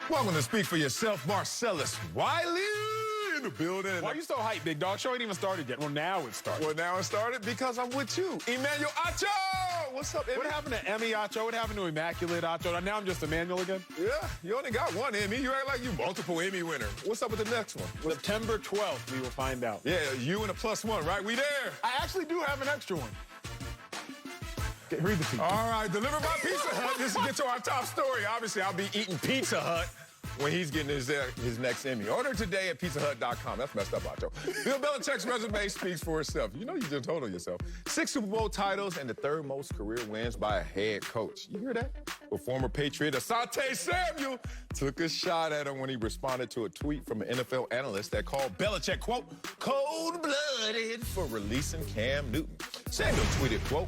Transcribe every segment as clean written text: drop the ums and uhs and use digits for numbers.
Welcome to Speak for Yourself, Marcellus Wiley in the building. Why are you so hyped, big dog? Show ain't even started yet. Well, now it started. Well, now it started because I'm with you. Emmanuel Acho! What's up, Emmy? What happened to Emmy Acho? What happened to Immaculate Acho? Now I'm just Emmanuel again? Yeah, you only got one Emmy. You act like you multiple Emmy winner. What's up with the next one? September 12th, we will find out. Yeah, you and a +1, right? We there. I actually do have an extra one. Read the tweet. All right, delivered by Pizza Hut. This is get to our top story. Obviously, I'll be eating Pizza Hut when he's getting his next Emmy. Order today at pizzahut.com. That's messed up, Acho. Bill Belichick's resume speaks for itself. You know you just told on yourself. 6 Super Bowl titles and the 3rd most career wins by a head coach. You hear that? Well, former Patriot Asante Samuel took a shot at him when he responded to a tweet from an NFL analyst that called Belichick, quote, cold-blooded for releasing Cam Newton. Samuel tweeted, quote,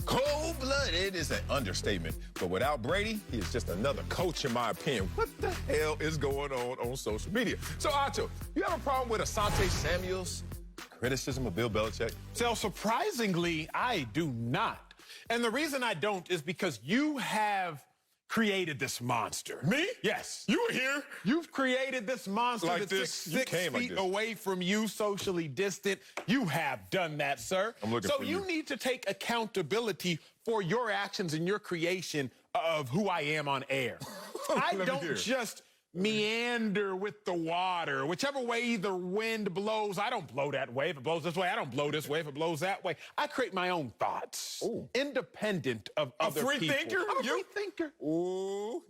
cold-blooded is an understatement, but without Brady, he is just another coach in my opinion. What the hell is going on social media? So, Acho, you have a problem with Asante Samuel's criticism of Bill Belichick? So, surprisingly, I do not. And the reason I don't is because you have created this monster. Me? Yes. You were here. You've created this monster Like that's this. 6 You came like feet this. away from you, socially distant. You have done that, sir. I'm looking so for you you. need to take accountability for your actions and your creation of who I am on air. I Let me don't hear. just meander with the water. Whichever way the wind blows, I don't blow that way. If it blows this way, I don't blow this way. If it blows that way, I create my own thoughts, Ooh. independent of other free people. thinker? I'm a You? free thinker. Ooh.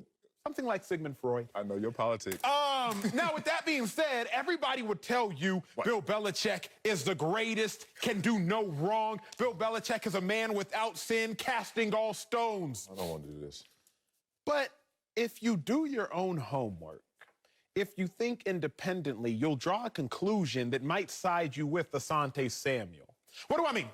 Something like Sigmund Freud. I know your politics. Now, with that being said, everybody would tell you Bill Belichick is the greatest, can do no wrong. Bill Belichick is a man without sin, casting all stones. I don't want to do this. But if you do your own homework, if you think independently, you'll draw a conclusion that might side you with Asante Samuel. What do I mean?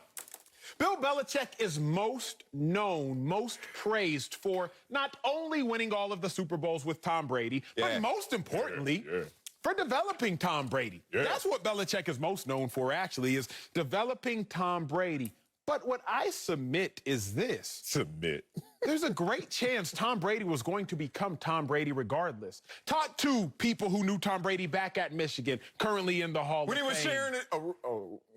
Bill Belichick is most known, most praised for not only winning all of the Super Bowls with Tom Brady, but most importantly, for developing Tom Brady. That's what Belichick is most known for, actually, is developing Tom Brady. But what I submit is this. Submit. There's a great chance Tom Brady was going to become Tom Brady regardless. Talk to people who knew Tom Brady back at Michigan, currently in the Hall When of he was Fame. sharing it,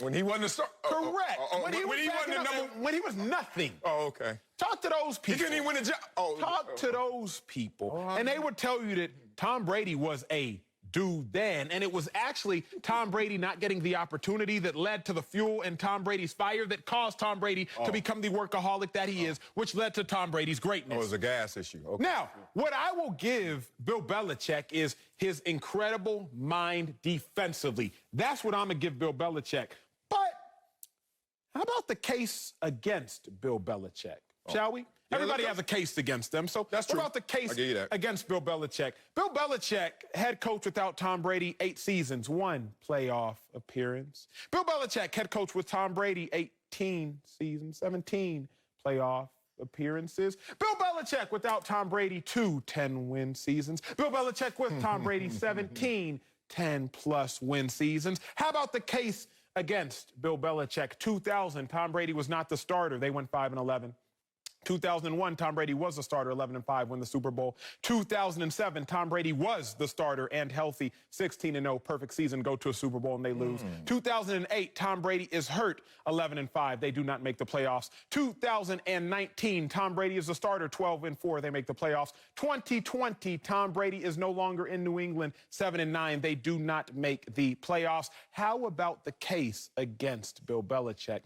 when he wasn't a star. Correct. When he When he was nothing. Oh, okay. Talk to those people. He couldn't even win a job. Talk to those people. And they would tell you that Tom Brady was a dude then. And it was actually Tom Brady not getting the opportunity that led to the fuel in Tom Brady's fire that caused Tom Brady to become the workaholic that he is, which led to Tom Brady's greatness. Oh, it was a gas issue. Okay. Now, what I will give Bill Belichick is his incredible mind defensively. That's what I'm going to give Bill Belichick. But how about the case against Bill Belichick? Shall we? Everybody has a case against them. So That's what true. about the case I'll give you that. against Bill Belichick? Bill Belichick, head coach without Tom Brady, 8 seasons, 1 playoff appearance. Bill Belichick, head coach with Tom Brady, 18 seasons, 17 playoff appearances. Bill Belichick without Tom Brady, 2 10-win seasons. Bill Belichick with Tom Brady, 17 10-plus win seasons. How about the case against Bill Belichick? 2000, Tom Brady was not the starter. They went 5-11. 2001, Tom Brady was the starter, 11-5, win the Super Bowl. 2007, Tom Brady was the starter and healthy, 16-0, perfect season, go to a Super Bowl and they lose. 2008, Tom Brady is hurt, 11-5, they do not make the playoffs. 2019, Tom Brady is the starter, 12-4, they make the playoffs. 2020, Tom Brady is no longer in New England, 7-9, they do not make the playoffs. How about the case against Bill Belichick?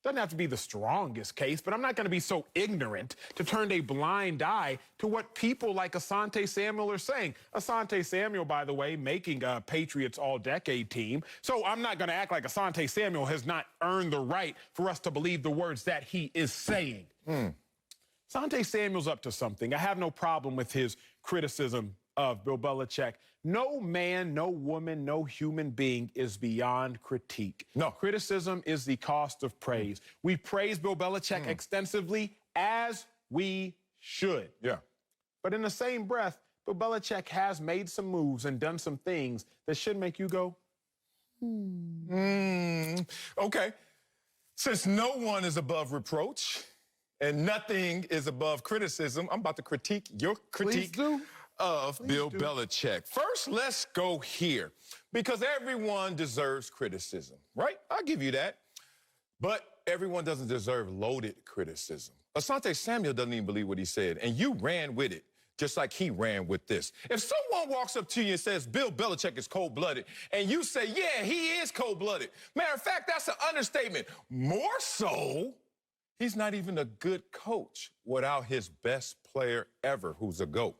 Doesn't have to be the strongest case, but I'm not going to be so ignorant to turn a blind eye to what people like Asante Samuel are saying. Asante Samuel, by the way, making a Patriots all-decade team. So I'm not going to act like Asante Samuel has not earned the right for us to believe the words that he is saying. Asante Samuel's up to something. I have no problem with his criticism of Bill Belichick. No man, no woman, no human being is beyond critique. No. Criticism is the cost of praise. We praise Bill Belichick extensively, as we should. Yeah. But in the same breath, Bill Belichick has made some moves and done some things that should make you go, Okay. Since no one is above reproach and nothing is above criticism, I'm about to critique your critique Please do. of Bill Belichick. First, let's go here, because everyone deserves criticism, right? I'll give you that. But everyone doesn't deserve loaded criticism. Asante Samuel doesn't even believe what he said, and you ran with it, just like he ran with this. If someone walks up to you and says, Bill Belichick is cold-blooded, and you say, yeah, he is cold-blooded. Matter of fact, that's an understatement. More so, he's not even a good coach without his best player ever, who's a GOAT.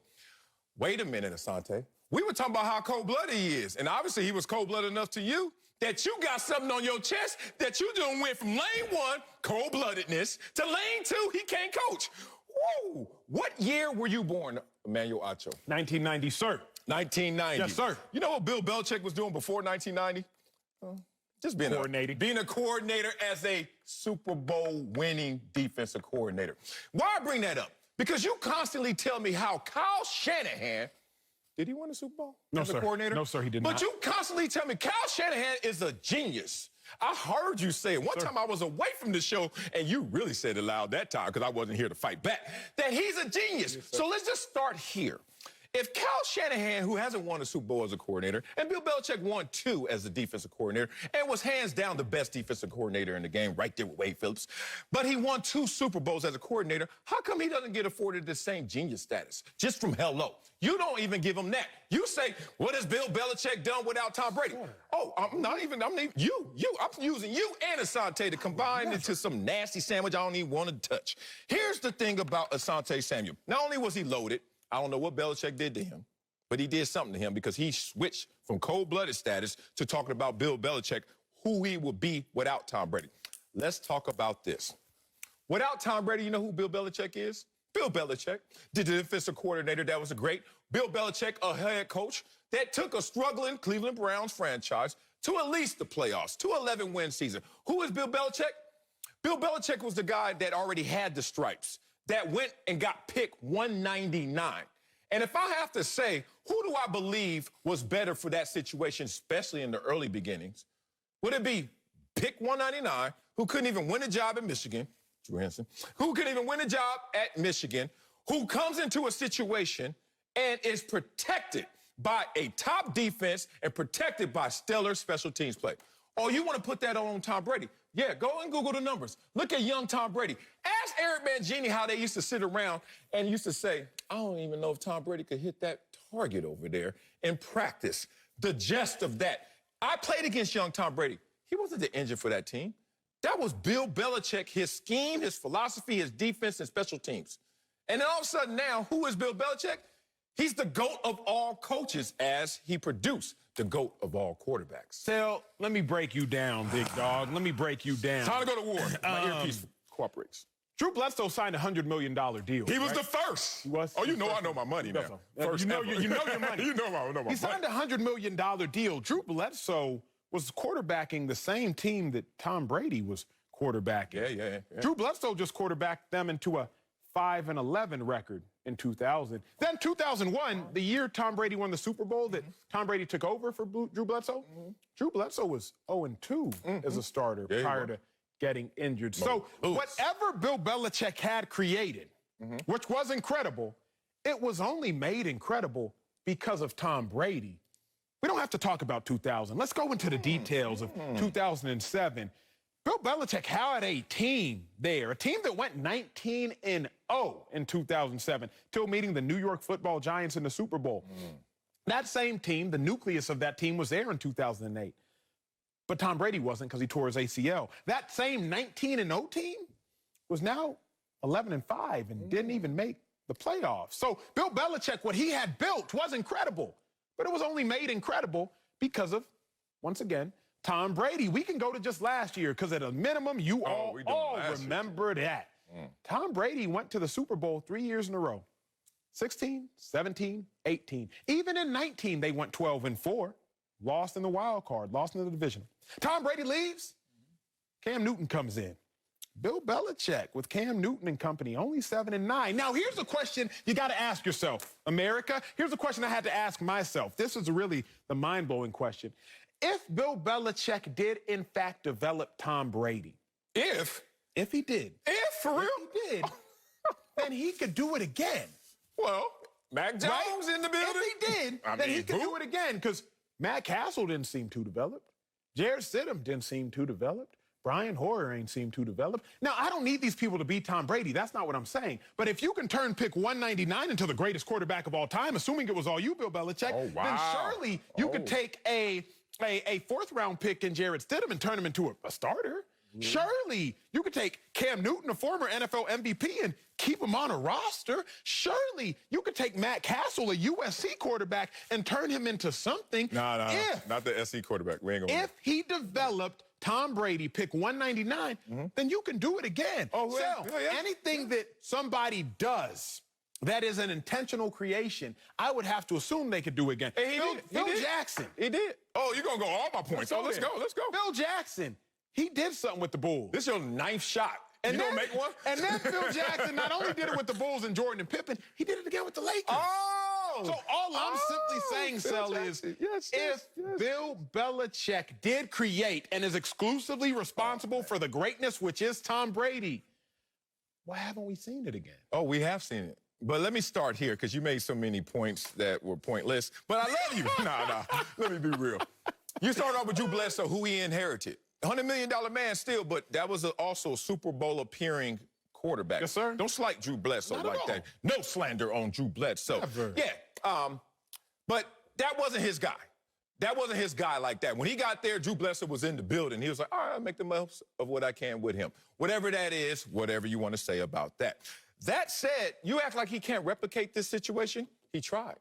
Wait a minute, Asante. We were talking about how cold-blooded he is, and obviously he was cold-blooded enough to you that you got something on your chest that you done went from lane 1, cold-bloodedness, to lane 2, he can't coach. Whoa! What year were you born, Emmanuel Acho? 1990, sir. 1990. Yes, sir. You know what Bill Belichick was doing before 1990? Just being being a coordinator as a Super Bowl winning defensive coordinator. Why I bring that up? Because you constantly tell me how Kyle Shanahan, did he win a Super Bowl as a coordinator? No, sir, he did not. But you constantly tell me Kyle Shanahan is a genius. I heard you say it. One time I was away from the show, and you really said it loud that time because I wasn't here to fight back, that he's a genius. Yes, so let's just start here. If Kyle Shanahan, who hasn't won a Super Bowl as a coordinator, and Bill Belichick won 2 as a defensive coordinator and was hands down the best defensive coordinator in the game, right there with Wade Phillips, but he won 2 Super Bowls as a coordinator, how come he doesn't get afforded the same genius status? Just from hello. You don't even give him that. You say, what has Bill Belichick done without Tom Brady? Oh, I'm using you and Asante to combine into some nasty sandwich I don't even want to touch. Here's the thing about Asante Samuel. Not only was he loaded, I don't know what Belichick did to him, but he did something to him because he switched from cold-blooded status to talking about Bill Belichick, who he would be without Tom Brady. Let's talk about this. Without Tom Brady, you know who Bill Belichick is? Bill Belichick, the defensive coordinator that was a great. Bill Belichick, a head coach that took a struggling Cleveland Browns franchise to at least the playoffs, to 11-win season. Who is Bill Belichick? Bill Belichick was the guy that already had the stripes, that went and got pick 199. And if I have to say, who do I believe was better for that situation, especially in the early beginnings? Would it be pick 199, who couldn't even win a job in Michigan, Drew Henson, who couldn't even win a job at Michigan, who comes into a situation and is protected by a top defense and protected by stellar special teams play? Oh, you want to put that on Tom Brady? Yeah, go and Google the numbers. Look at young Tom Brady. Ask Eric Mangini how they used to sit around and used to say, I don't even know if Tom Brady could hit that target over there in practice. The gist of that. I played against young Tom Brady. He wasn't the engine for that team. That was Bill Belichick, his scheme, his philosophy, his defense, and special teams. And then all of a sudden now, who is Bill Belichick? He's the GOAT of all coaches as he produced the GOAT of all quarterbacks. Sal, let me break you down, big dog. Let me break you down. Time to go to war. My earpiece cooperates. Drew Bledsoe signed a $100 million deal. He was the first. He was. Oh, you know I know my money now. First you know your money. You know my money. He signed a $100 million deal. Drew Bledsoe was quarterbacking the same team that Tom Brady was quarterbacking. Yeah. Drew Bledsoe just quarterbacked them into a 5-11 record in 2000. Then 2001, the year Tom Brady won the Super Bowl that Tom Brady took over for Drew Bledsoe, Drew Bledsoe was 0-2 as a starter prior to getting injured. So whatever Bill Belichick had created, which was incredible, it was only made incredible because of Tom Brady. We don't have to talk about 2000. Let's go into the details of 2007. Bill Belichick had a team there, a team that went 19-0 in 2007, till meeting the New York Football Giants in the Super Bowl. That same team, the nucleus of that team, was there in 2008. But Tom Brady wasn't because he tore his ACL. That same 19-0 team was now 11-5 and didn't even make the playoffs. So Bill Belichick, what he had built was incredible, but it was only made incredible because of, once again, Tom Brady. We can go to just last year because at a minimum, you all remember that. Tom Brady went to the Super Bowl 3 years in a row. 16, 17, 18. Even in 19, they went 12-4. Lost in the wild card, lost in the division. Tom Brady leaves. Cam Newton comes in. Bill Belichick with Cam Newton and company, only 7-9. Now, here's a question you got to ask yourself, America. Here's a question I had to ask myself. This is really the mind-blowing question. If Bill Belichick did, in fact, develop Tom Brady. If he did. For real? If he did, then he could do it again. Well, Mac Jones in the building? If he did, then he can do it again because Matt Castle didn't seem too developed. Jarrett Stidham didn't seem too developed. Brian Hoyer ain't seemed too developed. Now, I don't need these people to beat Tom Brady. That's not what I'm saying. But if you can turn pick 199 into the greatest quarterback of all time, assuming it was all you, Bill Belichick, then surely you could take a fourth-round pick in Jarrett Stidham and turn him into a starter. Surely you could take Cam Newton, a former NFL MVP, and keep him on a roster. Surely you could take Matt Castle, a USC quarterback, and turn him into something. No, not the SC quarterback. We ain't gonna if he developed Tom Brady, pick 199, then you can do it again. Anything that somebody does that is an intentional creation, I would have to assume they could do again. Hey, Phil Jackson. He did. Oh, you're going to go all my points. Let's go. Phil Jackson, he did something with the Bulls. This is your 9th shot. You going to make one? And then Phil Jackson not only did it with the Bulls and Jordan and Pippen, he did it again with the Lakers. So all I'm simply saying, Sel, is if Bill Belichick did create and is exclusively responsible for the greatness, which is Tom Brady, why haven't we seen it again? Oh, we have seen it. But let me start here because you made so many points that were pointless. But I love you. Nah. Let me be real. You started off with Drew Bledsoe, who he inherited. $100 million man still, but that was also a Super Bowl appearing quarterback. Yes, sir. Don't slight Drew Bledsoe like that. No slander on Drew Bledsoe. Never. Yeah. But that wasn't his guy. That wasn't his guy like that. When he got there, Drew Bledsoe was in the building. He was like, all right, I'll make the most of what I can with him. Whatever that is, whatever you want to say about that. That said, you act like he can't replicate this situation. He tried.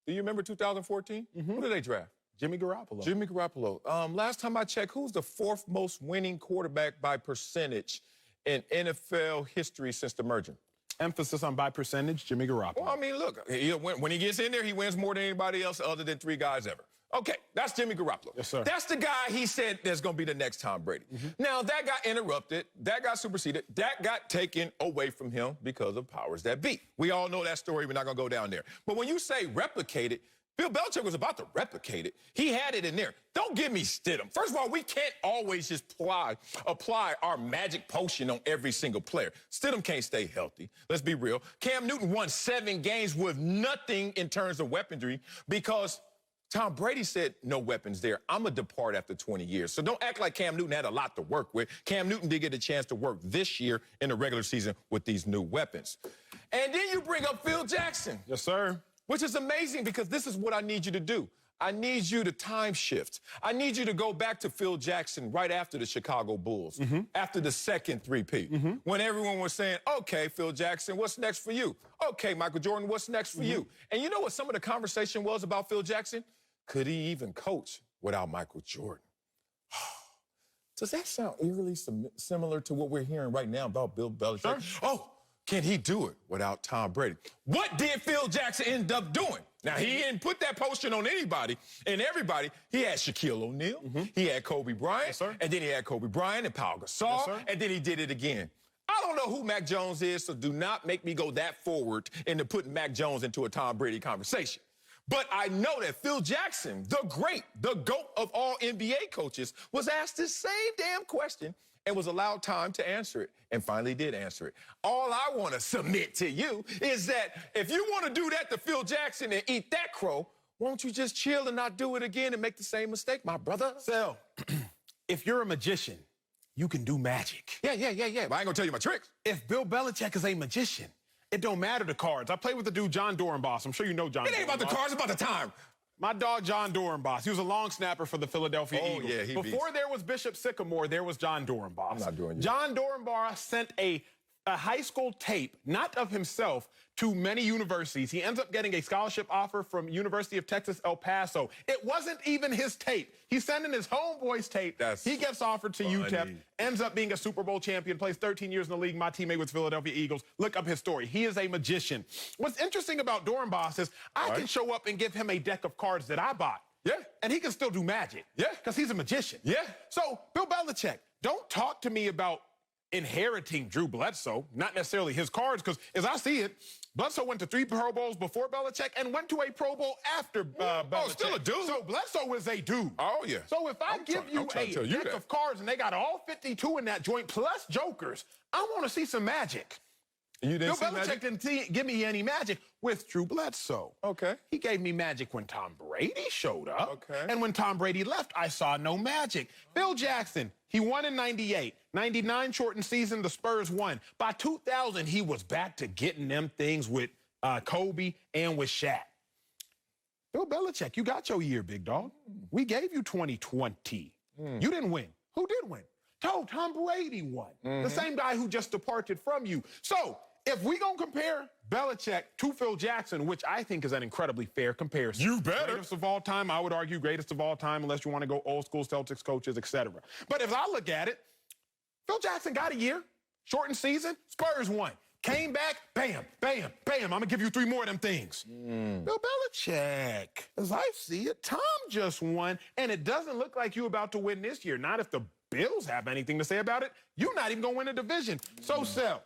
Do you remember 2014? Who did they draft? Jimmy Garoppolo. Jimmy Garoppolo. Last time I checked, who's the 4th most winning quarterback by percentage in NFL history since the merger? Emphasis on by percentage, Jimmy Garoppolo. Well, I mean, look, when he gets in there, he wins more than anybody else other than 3 guys ever. Okay, that's Jimmy Garoppolo. Yes, sir. That's the guy he said that's going to be the next Tom Brady. Now, that got interrupted. That got superseded. That got taken away from him because of powers that be. We all know that story. We're not going to go down there. But when you say replicate it, Bill Belichick was about to replicate it. He had it in there. Don't give me Stidham. First of all, we can't always just apply our magic potion on every single player. Stidham can't stay healthy. Let's be real. Cam Newton won 7 games with nothing in terms of weaponry because Tom Brady said no weapons there. I'm going to depart after 20 years. So don't act like Cam Newton had a lot to work with. Cam Newton did get a chance to work this year in the regular season with these new weapons. And then you bring up Phil Jackson. Yes, sir. Which is amazing because this is what I need you to do. I need you to time shift. I need you to go back to Phil Jackson right after the Chicago Bulls, after the second three-peat, when everyone was saying, okay, Phil Jackson, what's next for you? Okay, Michael Jordan, what's next for you? And you know what some of the conversation was about Phil Jackson? Could he even coach without Michael Jordan? Does that sound eerily similar to what we're hearing right now about Bill Belichick? Sure. Oh, can he do it without Tom Brady? What did Phil Jackson end up doing? Now, he didn't put that potion on anybody and everybody. He had Shaquille O'Neal. He had Kobe Bryant. And then he had Kobe Bryant and Pau Gasol. And then he did it again. I don't know who Mac Jones is, so do not make me go that forward into putting Mac Jones into a Tom Brady conversation. But I know that Phil Jackson, the great, the GOAT of all NBA coaches, was asked this same damn question and was allowed time to answer it, and finally did answer it. All I want to submit to you is that if you want to do that to Phil Jackson and eat that crow, won't you just chill and not do it again and make the same mistake, my brother? So, if you're a magician, you can do magic. Yeah. But I ain't going to tell you my tricks. If Bill Belichick is a magician, it don't matter the cards. I played with the dude John Dorenbos. I'm sure you know John Dorenbos. It ain't about the cards, it's about the time. My dog, John Dorenbos. He was a long snapper for the Philadelphia Eagles. Yeah, Before there was Bishop Sycamore, there was John Dorenbos. I'm not doing you. John Dorenbos sent a high school tape, not of himself, to many universities. He ends up getting a scholarship offer from University of Texas, El Paso. It wasn't even his tape. He's sending his homeboy's tape. He gets offered to UTEP, ends up being a Super Bowl champion, plays 13 years in the league. My teammate was Philadelphia Eagles. Look up his story. He is a magician. What's interesting about Dorenbos is I can show up and give him a deck of cards that I bought. Yeah. And he can still do magic. Yeah. Because he's a magician. Yeah. So, Bill Belichick, don't talk to me about inheriting Drew Bledsoe, not necessarily his cards, because as I see it, Bledsoe went to 3 Pro Bowls before Belichick and went to a Pro Bowl after Belichick. Still a dude. So Bledsoe is a dude. Oh, yeah. So if I give you a deck of cards and they got all 52 in that joint plus jokers, I want to see some magic. You didn't see Bill magic? Belichick didn't give me any magic with Drew Bledsoe. Okay. He gave me magic when Tom Brady showed up. Okay. And when Tom Brady left, I saw no magic. Phil Jackson, he won in 98. 99 shortened season, the Spurs won. By 2000, he was back to getting them things with Kobe and with Shaq. Bill Belichick, you got your year, big dog. We gave you 2020. You didn't win. Who did win? Tom Brady won. The same guy who just departed from you. So, if we gonna compare Belichick to Phil Jackson, which I think is an incredibly fair comparison. You better. Greatest of all time, I would argue greatest of all time, unless you want to go old school Celtics coaches, etc. But if I look at it, Phil Jackson got a year, shortened season, Spurs won. Came back, bam, bam, bam. I'm gonna give you 3 more of them things. Bill Belichick, as I see it, Tom just won, and it doesn't look like you about to win this year. Not if the Bills have anything to say about it. You're not even gonna win a division. So, Sel,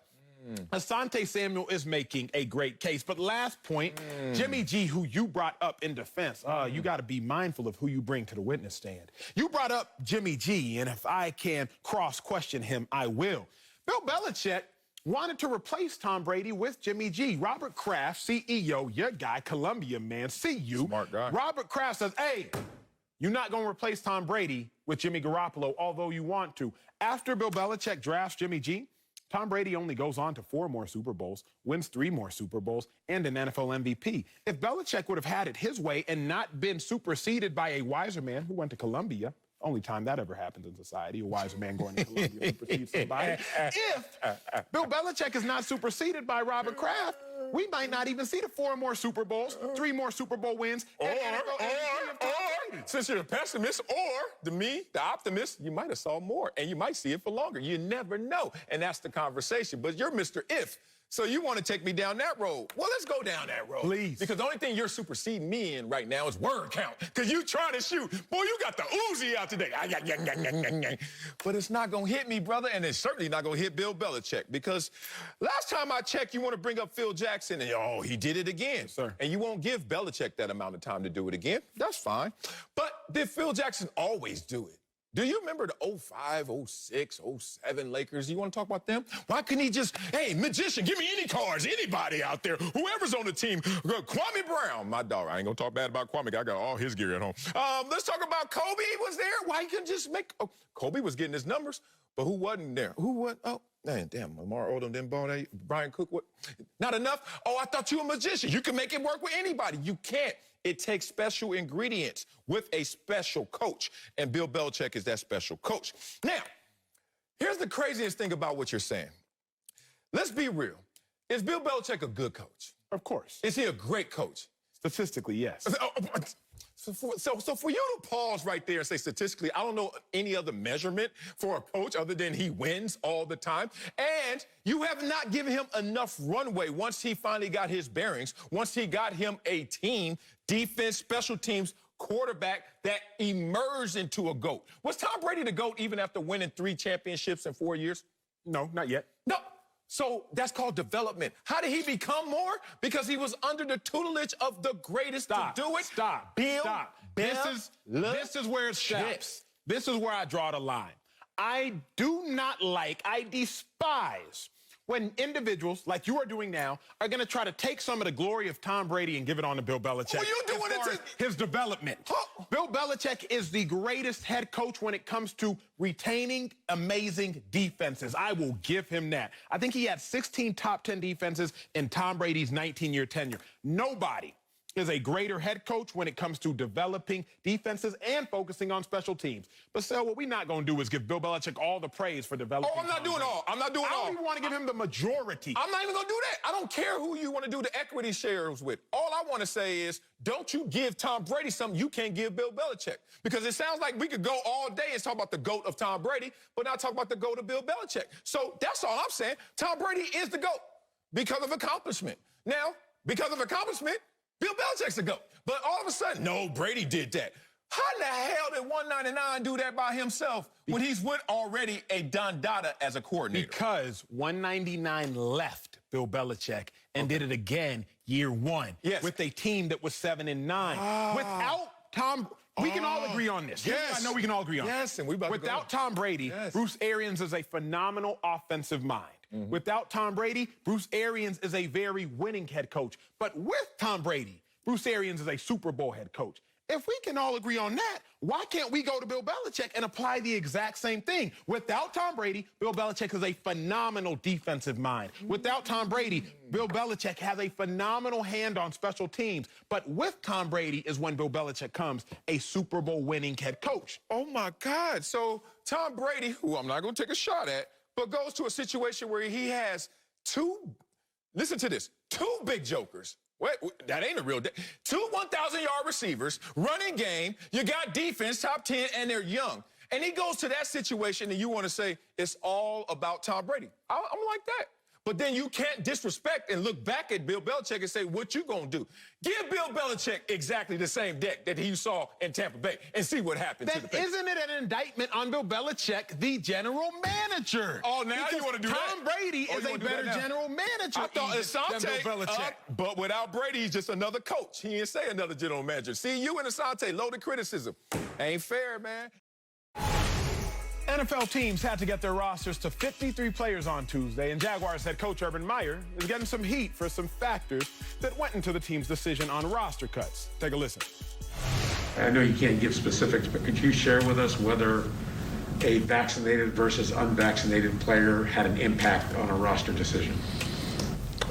Asante Samuel is making a great case. But last point, Jimmy G, who you brought up in defense, you got to be mindful of who you bring to the witness stand. You brought up Jimmy G, and if I can cross-question him, I will. Bill Belichick wanted to replace Tom Brady with Jimmy G. Robert Kraft, CEO, your guy, Columbia man, see you. Smart guy. Robert Kraft says, hey, you're not going to replace Tom Brady with Jimmy Garoppolo, although you want to. After Bill Belichick drafts Jimmy G, Tom Brady only goes on to 4 more Super Bowls, wins 3 more Super Bowls, and an NFL MVP. If Belichick would have had it his way and not been superseded by a wiser man who went to Columbia, only time that ever happens in society, a wiser man going to Columbia supersedes somebody. If Bill Belichick is not superseded by Robert Kraft, we might not even see the 4 more Super Bowls, 3 more Super Bowl wins, and NFL MVP of Tom Brady. Since you're the pessimist, or the optimist, you might have saw more, and you might see it for longer. You never know, and that's the conversation. But you're Mr. If, so you want to take me down that road. Well, let's go down that road. Please. Because the only thing you're superseding me in right now is word count, because you trying to shoot. Boy, you got the Uzi out today. But it's not going to hit me, brother, and it's certainly not going to hit Bill Belichick, because last time I checked, you want to bring up Phil Jackson, and he did it again. Yes, sir. And you won't give Belichick that amount of time to do it again. That's fine. But did Phil Jackson always do it? Do you remember the 05, 06, 07 Lakers? You want to talk about them? Why couldn't he just, hey, magician, give me any cards, anybody out there, whoever's on the team. Kwame Brown, my dog. I ain't going to talk bad about Kwame. I got all his gear at home. Let's talk about Kobe was there. Why couldn't just make, Kobe was getting his numbers, but who wasn't there? Who wasn't? Oh, man, damn, Lamar Odom didn't ball that. Brian Cook, what? Not enough? Oh, I thought you were a magician. You can make it work with anybody. You can't. It takes special ingredients with a special coach, and Bill Belichick is that special coach. Now, here's the craziest thing about what you're saying. Let's be real. Is Bill Belichick a good coach? Of course. Is he a great coach? Statistically, yes. So for you to pause right there and say statistically, I don't know any other measurement for a coach other than he wins all the time. And you have not given him enough runway once he finally got his bearings, once he got him a team, defense, special teams, quarterback that emerged into a GOAT. Was Tom Brady the GOAT even after winning 3 championships in 4 years? No, not yet. No. So that's called development. How did he become more? Because he was under the tutelage of the greatest to do it. Stop. Bill This is where it stops. This is where I draw the line. I do not like, I despise when individuals, like you are doing now, are going to try to take some of the glory of Tom Brady and give it on to Bill Belichick. Well, you're doing it to his development. Huh. Bill Belichick is the greatest head coach when it comes to retaining amazing defenses. I will give him that. I think he had 16 top 10 defenses in Tom Brady's 19-year tenure. Nobody is a greater head coach when it comes to developing defenses and focusing on special teams. But, Sel, what we're not going to do is give Bill Belichick all the praise for developing. Oh, I'm not doing all. I'm not doing all. I don't even want to give him the majority. I'm not even going to do that. I don't care who you want to do the equity shares with. All I want to say is, don't you give Tom Brady something you can't give Bill Belichick. Because it sounds like we could go all day and talk about the GOAT of Tom Brady, but not talk about the GOAT of Bill Belichick. So that's all I'm saying. Tom Brady is the GOAT because of accomplishment. Now, because of accomplishment, Bill Belichick's the GOAT. But all of a sudden, no, Brady did that. How the hell did 199 do that by himself when he's with already a Don Dada as a coordinator? Because 199 left Bill Belichick and did it again year 1 with a team that was 7-9. Without Tom, we can all agree on this. Yes. I know we can all agree on this. Yes, and we about to Without go. Tom Brady, Bruce Arians is a phenomenal offensive mind. Without Tom Brady, Bruce Arians is a very winning head coach. But with Tom Brady, Bruce Arians is a Super Bowl head coach. If we can all agree on that, why can't we go to Bill Belichick and apply the exact same thing? Without Tom Brady, Bill Belichick is a phenomenal defensive mind. Without Tom Brady, Bill Belichick has a phenomenal hand on special teams. But with Tom Brady is when Bill Belichick comes a Super Bowl winning head coach. Oh, my God. So Tom Brady, who I'm not going to take a shot at, but goes to a situation where he has listen to this, two big jokers. Wait, that ain't a real two 1,000-yard receivers, running game, you got defense, top 10, and they're young. And he goes to that situation, and you want to say it's all about Tom Brady. I'm like that. But then you can't disrespect and look back at Bill Belichick and say, what you gonna do? Give Bill Belichick exactly the same deck that you saw in Tampa Bay and see what happens. Then isn't it an indictment on Bill Belichick, the general manager? Oh, now you want to do that? Tom Brady is a better general manager I thought Asante, than Bill Belichick. But without Brady, he's just another coach. He didn't say another general manager. See, you and Asante, loaded criticism. Ain't fair, man. NFL teams had to get their rosters to 53 players on Tuesday, and Jaguars head coach Urban Meyer is getting some heat for some factors that went into the team's decision on roster cuts. Take a listen. I know you can't give specifics, but could you share with us whether a vaccinated versus unvaccinated player had an impact on a roster decision?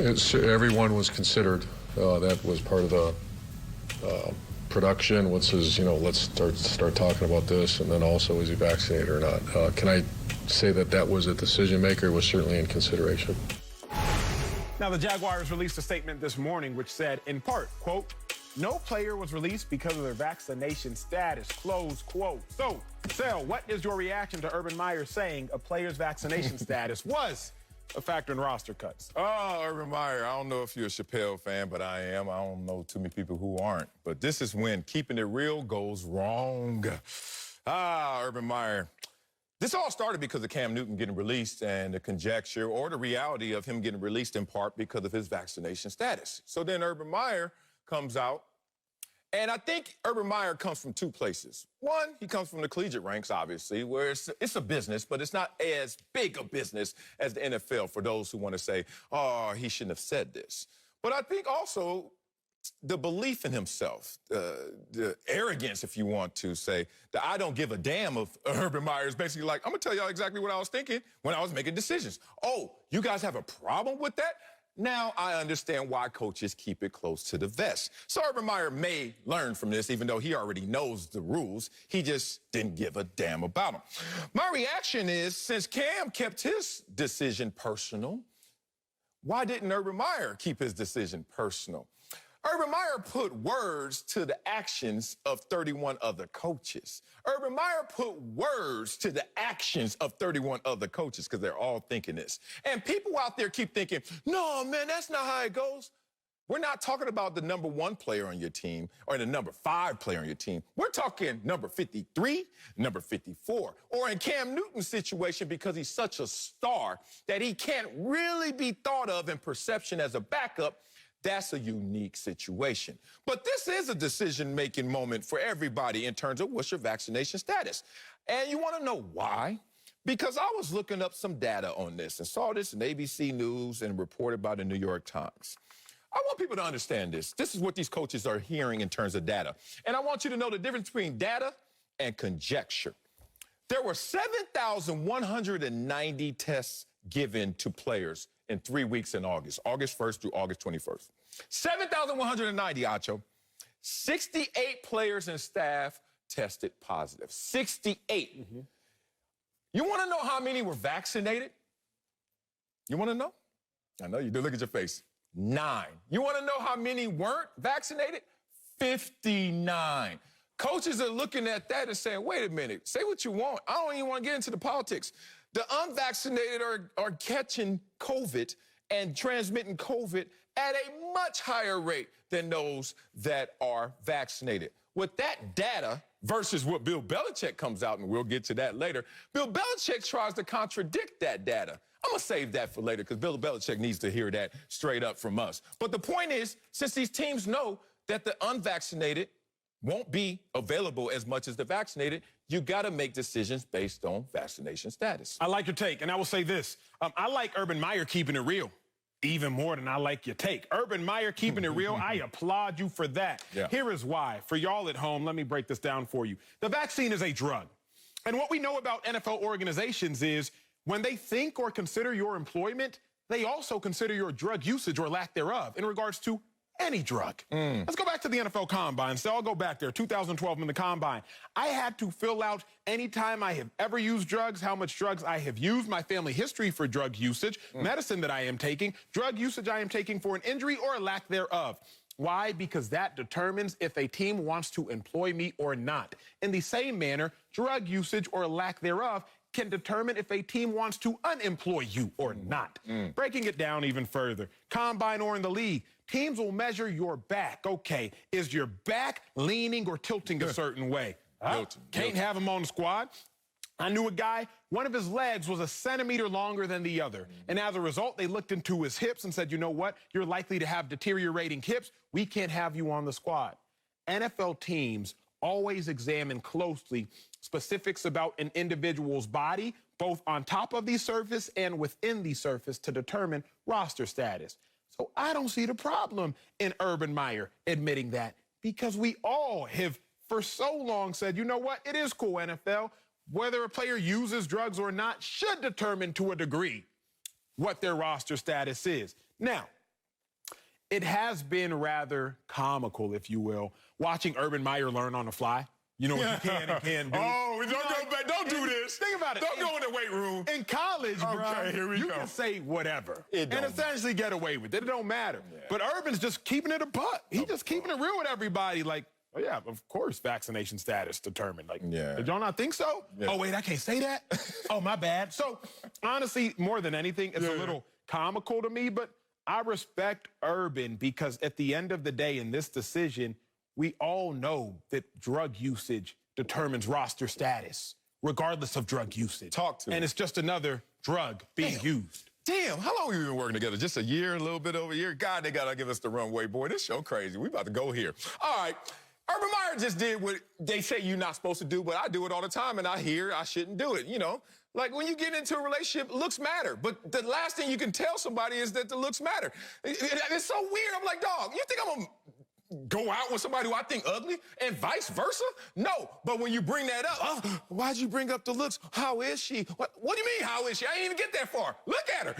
Everyone was considered. That was part of the production. What says, let's start talking about this, and then also, is he vaccinated or not? Can I say that was a decision maker? It was certainly in consideration. Now, the Jaguars released a statement this morning which said, in part, quote, no player was released because of their vaccination status, close quote. So, Sal, what is your reaction to Urban Meyer saying a player's vaccination status was a factor in roster cuts? Oh, Urban Meyer, I don't know if you're a Chappelle fan, but I am. I don't know too many people who aren't. But this is when keeping it real goes wrong. Urban Meyer. This all started because of Cam Newton getting released and the conjecture or the reality of him getting released in part because of his vaccination status. So then Urban Meyer comes out. And I think Urban Meyer comes from two places. One, he comes from the collegiate ranks, obviously, where it's a business, but it's not as big a business as the NFL for those who want to say, oh, he shouldn't have said this. But I think also the belief in himself, the arrogance, if you want to say, that I don't give a damn of Urban Meyer is basically like, I'm going to tell y'all exactly what I was thinking when I was making decisions. Oh, you guys have a problem with that? Now I understand why coaches keep it close to the vest. So Urban Meyer may learn from this, even though he already knows the rules. He just didn't give a damn about them. My reaction is, since Cam kept his decision personal, why didn't Urban Meyer keep his decision personal? Urban Meyer put words to the actions of 31 other coaches. Urban Meyer put words to the actions of 31 other coaches because they're all thinking this. And people out there keep thinking, no, man, that's not how it goes. We're not talking about the number 1 player on your team or the number 5 player on your team. We're talking number 53, number 54, or in Cam Newton's situation, because he's such a star that he can't really be thought of in perception as a backup. That's a unique situation. But this is a decision-making moment for everybody in terms of what's your vaccination status. And you want to know why? Because I was looking up some data on this and saw this in ABC News and reported by the New York Times. I want people to understand this. This is what these coaches are hearing in terms of data. And I want you to know the difference between data and conjecture. There were 7,190 tests given to players in 3 weeks in August 1st through August 21st. 7,190, Acho. 68 players and staff tested positive. 68. Mm-hmm. You want to know how many were vaccinated? You want to know? I know you do. Look at your face. 9. You want to know how many weren't vaccinated? 59. Coaches are looking at that and saying, wait a minute, say what you want. I don't even want to get into the politics. The unvaccinated are catching COVID and transmitting COVID at a much higher rate than those that are vaccinated. With that data versus what Bill Belichick comes out, and we'll get to that later, Bill Belichick tries to contradict that data. I'm going to save that for later because Bill Belichick needs to hear that straight up from us. But the point is, since these teams know that the unvaccinated won't be available as much as the vaccinated. You got to make decisions based on vaccination status. I like your take, and I will say this. I like Urban Meyer keeping it real, even more than I like your take. Urban Meyer keeping it real, I applaud you for that. Yeah. Here is why. For y'all at home, let me break this down for you. The vaccine is a drug. And what we know about NFL organizations is when they think or consider your employment, they also consider your drug usage or lack thereof in regards to any drug. Let's go back to the NFL Combine. So I'll go back there, 2012 in the Combine. I had to fill out any time I have ever used drugs, how much drugs I have used, my family history for drug usage, medicine that I am taking, drug usage I am taking for an injury or a lack thereof. Why? Because that determines if a team wants to employ me or not. In the same manner, drug usage or lack thereof can determine if a team wants to unemploy you or not. Breaking it down even further, Combine or in the league, teams will measure your back. Okay, is your back leaning or tilting a certain way? Can't have him on the squad. I knew a guy, one of his legs was a centimeter longer than the other. And as a result, they looked into his hips and said, you know what? You're likely to have deteriorating hips. We can't have you on the squad. NFL teams always examine closely specifics about an individual's body, both on top of the surface and within the surface, to determine roster status. So I don't see the problem in Urban Meyer admitting that, because we all have for so long said, you know what? It is cool, NFL. Whether a player uses drugs or not should determine to a degree what their roster status is. Now, it has been rather comical, if you will, watching Urban Meyer learn on the fly. You know what you can and can't do. Oh, don't do this. Think about it. Don't go in the weight room. In college, bro, you can say whatever and essentially get away with it. It don't matter. Yeah. But Urban's just keeping it a buck. He's just keeping it real with everybody. Like, oh, yeah, of course, vaccination status determined. Like, did y'all not think so? Yeah. Oh, wait, I can't say that? Oh, my bad. So, honestly, more than anything, it's a little comical to me, but I respect Urban because at the end of the day in this decision, we all know that drug usage determines roster status, regardless of drug usage. Talk to me. And it's just another drug being used. Damn, how long have we been working together? Just a year, a little bit over a year? God, they got to give us the runway, boy. This show crazy. We about to go here. All right. Urban Meyer just did what they say you're not supposed to do, but I do it all the time, and I hear I shouldn't do it, you know? Like, when you get into a relationship, looks matter. But the last thing you can tell somebody is that the looks matter. It's so weird. I'm like, dog, you think I'm going to go out with somebody who I think ugly and vice versa? No. But when you bring that up, why'd you bring up the looks? How is she? What do you mean, how is she? I didn't even get that far. Look at her.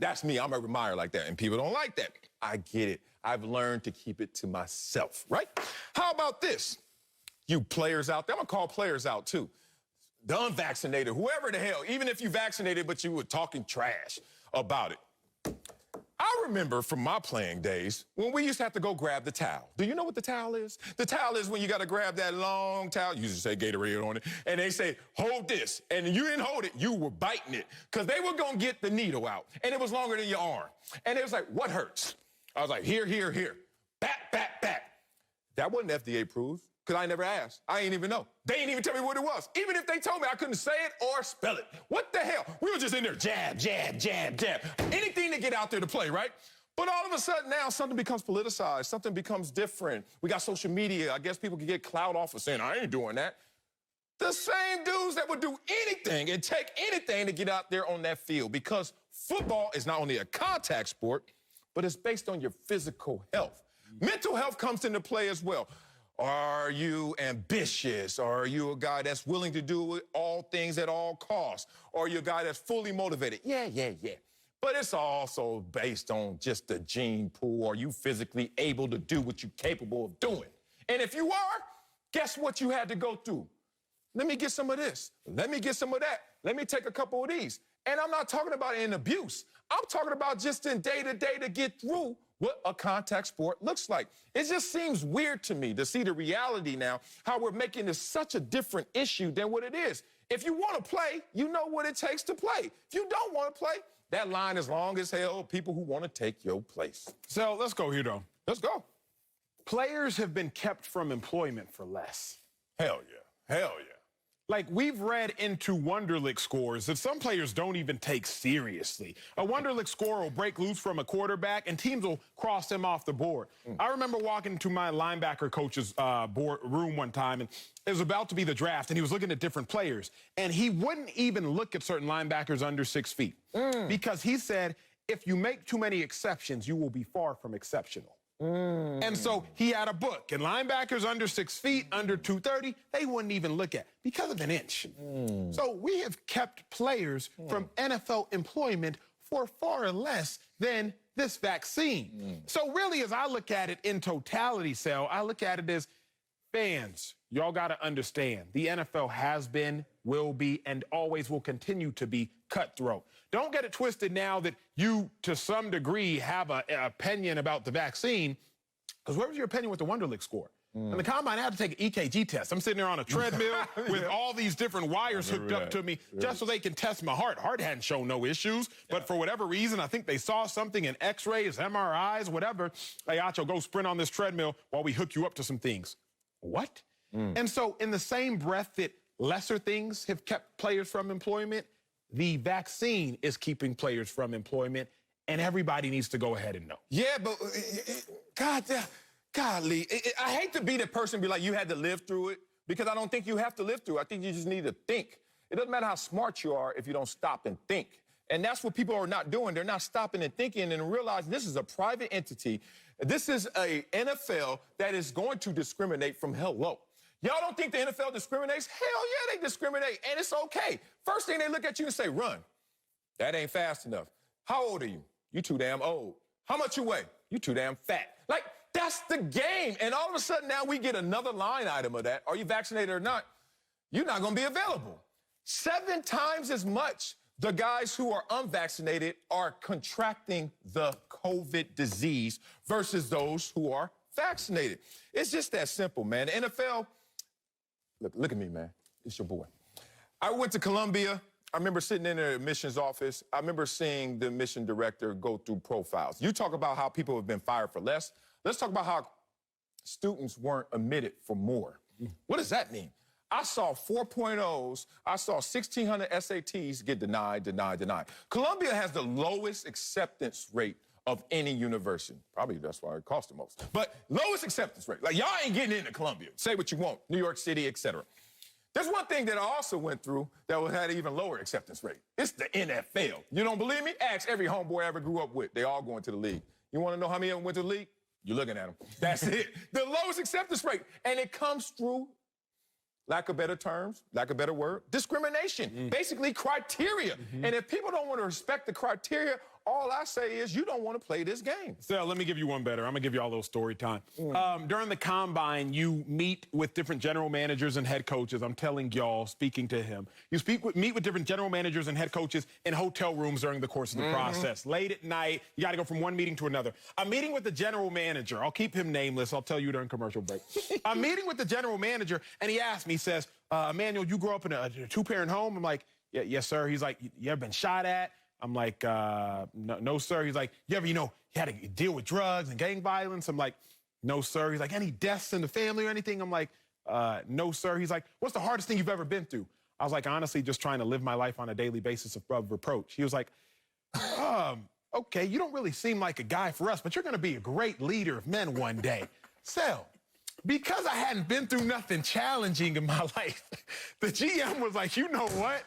That's me. I'm Urban Meyer like that, and people don't like that. I get it. I've learned to keep it to myself, right? How about this? You players out there, I'm going to call players out too. The unvaccinated, whoever the hell, even if you vaccinated but you were talking trash about it. I remember from my playing days when we used to have to go grab the towel. Do you know what the towel is? The towel is when you got to grab that long towel. You usually say Gatorade on it. And they say, hold this. And you didn't hold it. You were biting it because they were going to get the needle out. And it was longer than your arm. And it was like, what hurts? I was like, here, here, here. Back, back, back. That wasn't FDA approved because I never asked. I ain't even know. They didn't even tell me what it was. Even if they told me, I couldn't say it or spell it. What the hell? We were just in there, jab, jab, jab, jab. Anything to get out there to play, right? But all of a sudden now, something becomes politicized. Something becomes different. We got social media. I guess people can get clout off of saying, I ain't doing that. The same dudes that would do anything and take anything to get out there on that field, because football is not only a contact sport, but it's based on your physical health. Mental health comes into play as well. Are you ambitious? Are you a guy that's willing to do all things at all costs? Or are you a guy that's fully motivated? Yeah. But it's also based on just the gene pool. Are you physically able to do what you're capable of doing? And if you are, guess what you had to go through? Let me get some of this. Let me get some of that. Let me take a couple of these. And I'm not talking about in abuse. I'm talking about just in day-to-day to get through what a contact sport looks like. It just seems weird to me to see the reality now, how we're making this such a different issue than what it is. If you want to play, you know what it takes to play. If you don't want to play, that line is long as hell, people who want to take your place. So let's go here, though. Let's go. Players have been kept from employment for less. Hell yeah. Hell yeah. Like, we've read into Wonderlic scores that some players don't even take seriously. A Wonderlic score will break loose from a quarterback, and teams will cross him off the board. I remember walking into my linebacker coach's room one time, and it was about to be the draft, and he was looking at different players. And he wouldn't even look at certain linebackers under 6 feet because he said, if you make too many exceptions, you will be far from exceptional. And so he had a book, and linebackers under 6 feet, under 230, they wouldn't even look at because of an inch. So we have kept players from NFL employment for far less than this vaccine. So really, as I look at it in totality, Sal, I look at it as fans, y'all got to understand, the NFL has been, will be, and always will continue to be cutthroat. Don't get it twisted now that you, to some degree, have an opinion about the vaccine, because where was your opinion with the Wonderlic score? And the combine, I had to take an EKG test. I'm sitting there on a treadmill with all these different wires hooked up to me just so they can test my heart. Heart hadn't shown no issues, but for whatever reason, I think they saw something in x-rays, MRIs, whatever. Hey, Acho, go sprint on this treadmill while we hook you up to some things. What? And so in the same breath that lesser things have kept players from employment, the vaccine is keeping players from employment, and everybody needs to go ahead and know. Yeah, but golly, I hate to be the person be like, you had to live through it, because I don't think you have to live through it. I think you just need to think. It doesn't matter how smart you are if you don't stop and think. And that's what people are not doing. They're not stopping and thinking and realizing this is a private entity. This is a NFL that is going to discriminate from hello. Y'all don't think the NFL discriminates? Hell yeah, they discriminate, and it's okay. First thing they look at you and say, run. That ain't fast enough. How old are you? You too damn old. How much you weigh? You too damn fat. Like, that's the game. And all of a sudden now we get another line item of that. Are you vaccinated or not? You're not going to be available. 7 times as much the guys who are unvaccinated are contracting the COVID disease versus those who are vaccinated. It's just that simple, man. The NFL, look at me, man. It's your boy. I went to Columbia. I remember sitting in the admissions office. I remember seeing the admission director go through profiles. You talk about how people have been fired for less. Let's talk about how students weren't admitted for more. What does that mean? I saw 4.0s. I saw 1,600 SATs get denied. Columbia has the lowest acceptance rate of any university. Probably that's why it costs the most. But lowest acceptance rate. Like, y'all ain't getting into Columbia. Say what you want. New York City, etc. There's one thing that I also went through that had an even lower acceptance rate. It's the NFL. You don't believe me? Ask every homeboy I ever grew up with. They all going to the league. You want to know how many of them went to the league? You're looking at them. That's it. The lowest acceptance rate. And it comes through, lack of better terms, lack of better word, discrimination. Basically, criteria. And if people don't want to respect the criteria, all I say is you don't want to play this game. So let me give you one better. I'm going to give you all a little story time. During the combine, you meet with different general managers and head coaches. I'm telling y'all, speaking to him. You meet with different general managers and head coaches in hotel rooms during the course of the process. Late at night, you got to go from one meeting to another. I'm meeting with the general manager. I'll keep him nameless. I'll tell you during commercial break. I'm meeting with the general manager, and he asked me, he says, Emmanuel, you grew up in a 2-parent home? I'm like, yeah, yes, sir. He's like, you ever been shot at? I'm like, no, sir. He's like, you ever, you had to deal with drugs and gang violence? I'm like, no, sir. He's like, any deaths in the family or anything? I'm like, no, sir. He's like, what's the hardest thing you've ever been through? I was like, honestly, just trying to live my life on a daily basis of reproach. He was like, okay, you don't really seem like a guy for us, but you're going to be a great leader of men one day. So, because I hadn't been through nothing challenging in my life, the GM was like, you know what?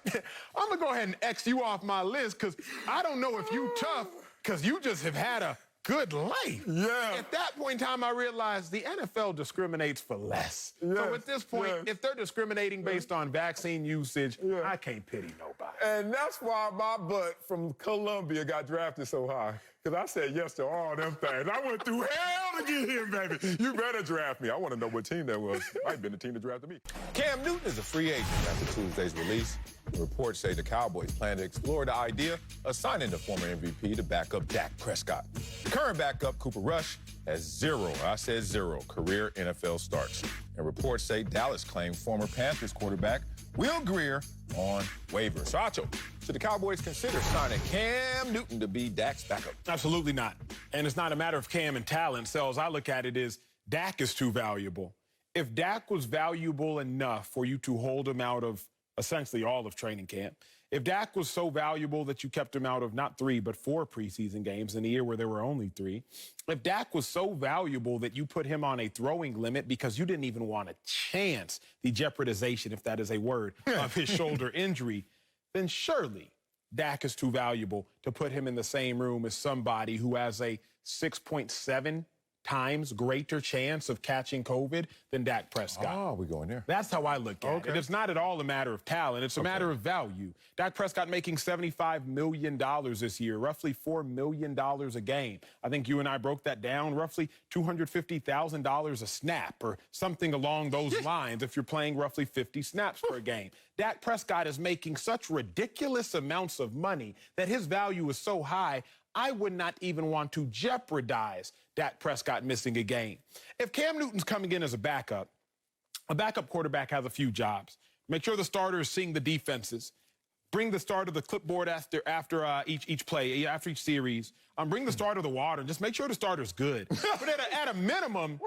I'm going to go ahead and X you off my list because I don't know if you tough because you just have had a good life. Yeah. At that point in time, I realized the NFL discriminates for less. So at this point, if they're discriminating based on vaccine usage, I can't pity nobody. And that's why my butt from Columbia got drafted so high. Because I said yes to all them things. I went through hell to get here, baby. You better draft me. I want to know what team that was. Might have been the team that drafted me. Cam Newton is a free agent after Tuesday's release. Reports say the Cowboys plan to explore the idea of signing the former MVP to back up Dak Prescott. The current backup, Cooper Rush, has zero career NFL starts. And reports say Dallas claimed former Panthers quarterback Will Greer on waivers. So, Acho, should the Cowboys consider signing Cam Newton to be Dak's backup? Absolutely not. And it's not a matter of Cam and talent. So as I look at it is Dak is too valuable. If Dak was valuable enough for you to hold him out of essentially all of training camp. If Dak was so valuable that you kept him out of not 3, but 4 preseason games in a year where there were only 3, if Dak was so valuable that you put him on a throwing limit because you didn't even want to chance the jeopardization, if that is a word, of his shoulder injury, then surely Dak is too valuable to put him in the same room as somebody who has a 6.7 times greater chance of catching COVID than Dak Prescott. Oh, we're going there. That's how I look at it. It's not at all a matter of talent. It's a matter of value. Dak Prescott making $75 million this year, roughly $4 million a game. I think you and I broke that down, roughly $250,000 a snap or something along those lines if you're playing roughly 50 snaps per game. Dak Prescott is making such ridiculous amounts of money that his value is so high, I would not even want to jeopardize Dak Prescott missing a game. If Cam Newton's coming in as a backup quarterback has a few jobs. Make sure the starter is seeing the defenses. Bring the starter the clipboard after each play, after each series. Bring the starter the water and just make sure the starter's good. But at a minimum,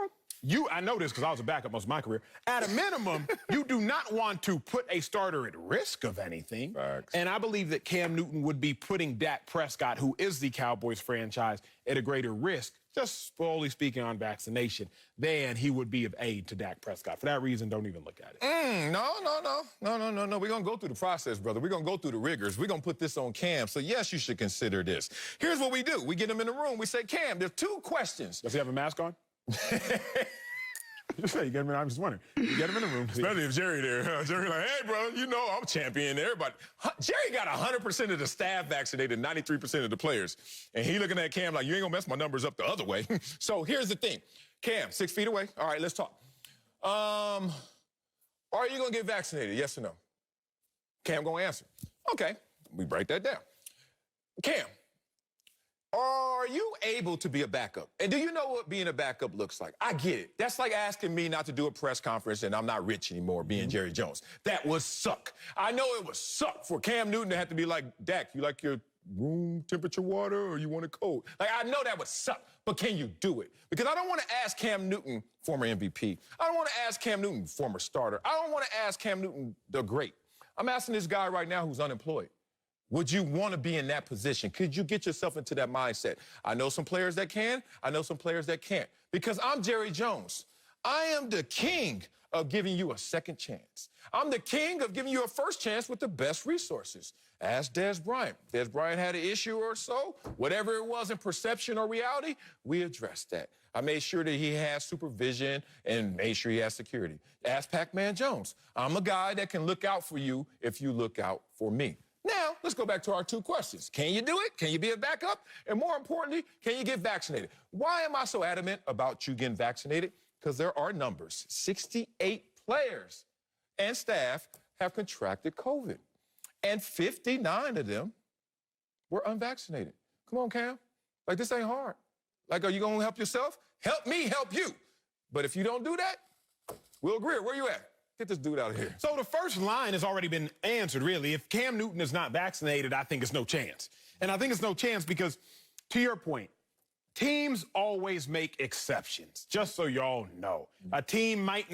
I know this because I was a backup most of my career. At a minimum, you do not want to put a starter at risk of anything. Facts. And I believe that Cam Newton would be putting Dak Prescott, who is the Cowboys franchise, at a greater risk, just solely speaking on vaccination, than he would be of aid to Dak Prescott. For that reason, don't even look at it. No. We're going to go through the process, brother. We're going to go through the rigors. We're going to put this on Cam. So, yes, you should consider this. Here's what we do. We get him in the room. We say, Cam, there's 2 questions. Does he have a mask on? Just say, you get him in, I'm just wondering. You get him in the room. Especially if Jerry there. Jerry like, hey, bro, you know I'm champion there. But Jerry got 100% of the staff vaccinated, 93% of the players. And he looking at Cam like, you ain't going to mess my numbers up the other way. So here's the thing. Cam, 6 feet away. All right, let's talk. Are you going to get vaccinated, yes or no? Cam going to answer. Okay, we break that down. Cam, are you able to be a backup? And do you know what being a backup looks like? I get it. That's like asking me not to do a press conference and I'm not rich anymore being Jerry Jones. That would suck. I know it would suck for Cam Newton to have to be like, Dak, you like your room temperature water or you want it cold? Like, I know that would suck, but can you do it? Because I don't want to ask Cam Newton, former MVP. I don't want to ask Cam Newton, former starter. I don't want to ask Cam Newton, the great. I'm asking this guy right now who's unemployed. Would you want to be in that position? Could you get yourself into that mindset? I know some players that can. I know some players that can't. Because I'm Jerry Jones. I am the king of giving you a second chance. I'm the king of giving you a first chance with the best resources. Ask Dez Bryant. Dez Bryant had an issue or so. Whatever it was in perception or reality, we addressed that. I made sure that he has supervision and made sure he has security. Ask Pac-Man Jones. I'm a guy that can look out for you if you look out for me. Now, let's go back to our 2 questions. Can you do it? Can you be a backup? And more importantly, can you get vaccinated? Why am I so adamant about you getting vaccinated? Because there are numbers. 68 players and staff have contracted COVID. And 59 of them were unvaccinated. Come on, Cam. Like, this ain't hard. Like, are you going to help yourself? Help me help you. But if you don't do that, we'll agree. Where you at? Get this dude out of here. So the first line has already been answered, really. If Cam Newton is not vaccinated, I think it's no chance. And I think it's no chance because, to your point, teams always make exceptions, just so y'all know. A team might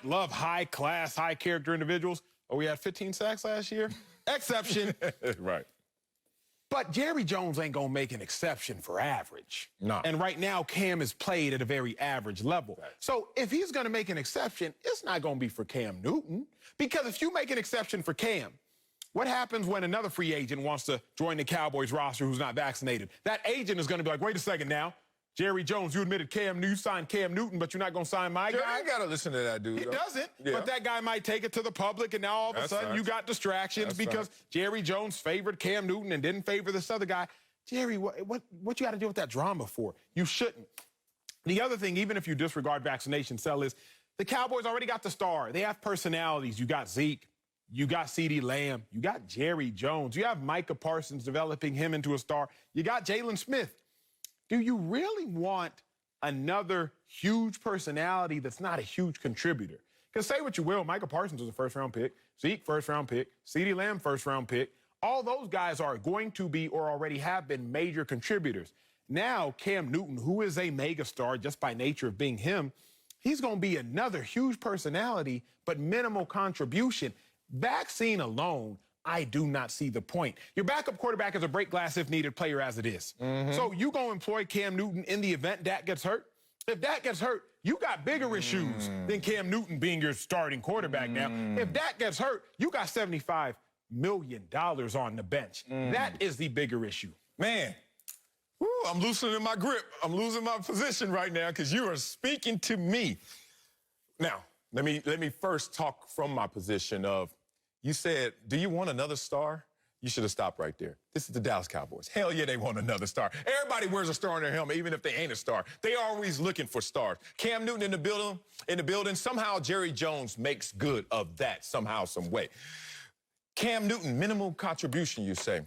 love high-class, high-character individuals. Oh, we had 15 sacks last year? Exception. Right. But Jerry Jones ain't going to make an exception for average. No. And right now, Cam is played at a very average level. Right. So if he's going to make an exception, it's not going to be for Cam Newton. Because if you make an exception for Cam, what happens when another free agent wants to join the Cowboys roster who's not vaccinated? That agent is going to be like, wait a second now. Jerry Jones, you admitted you signed Cam Newton, but you're not going to sign my guy? I got to listen to that dude. He doesn't, yeah. But that guy might take it to the public, and now all of a sudden you got distractions because Jerry Jones favored Cam Newton and didn't favor this other guy. Jerry, what you got to deal with that drama for? You shouldn't. The other thing, even if you disregard vaccination cell, is the Cowboys already got the star. They have personalities. You got Zeke. You got CeeDee Lamb. You got Jerry Jones. You have Micah Parsons developing him into a star. You got Jalen Smith. Do you really want another huge personality that's not a huge contributor? Because say what you will, Micah Parsons was a first-round pick, Zeke, first-round pick, CeeDee Lamb, first-round pick. All those guys are going to be or already have been major contributors. Now, Cam Newton, who is a megastar just by nature of being him, He's going to be another huge personality, but minimal contribution. Vaccine alone, I do not see the point. Your backup quarterback is a break glass if needed player as it is. So you going to employ Cam Newton in the event Dak gets hurt? If Dak gets hurt, you got bigger issues than Cam Newton being your starting quarterback now. If Dak gets hurt, you got $75 million on the bench. That is the bigger issue. Man, woo, I'm loosening my grip. I'm losing my position right now because you are speaking to me. Now, let me first talk from my position of, you said, do you want another star? You should have stopped right there. This is the Dallas Cowboys. Hell yeah, they want another star. Everybody wears a star on their helmet, even if they ain't a star. They are always looking for stars. Cam Newton in the building. Somehow Jerry Jones makes good of that somehow, some way. Cam Newton, minimal contribution, you say.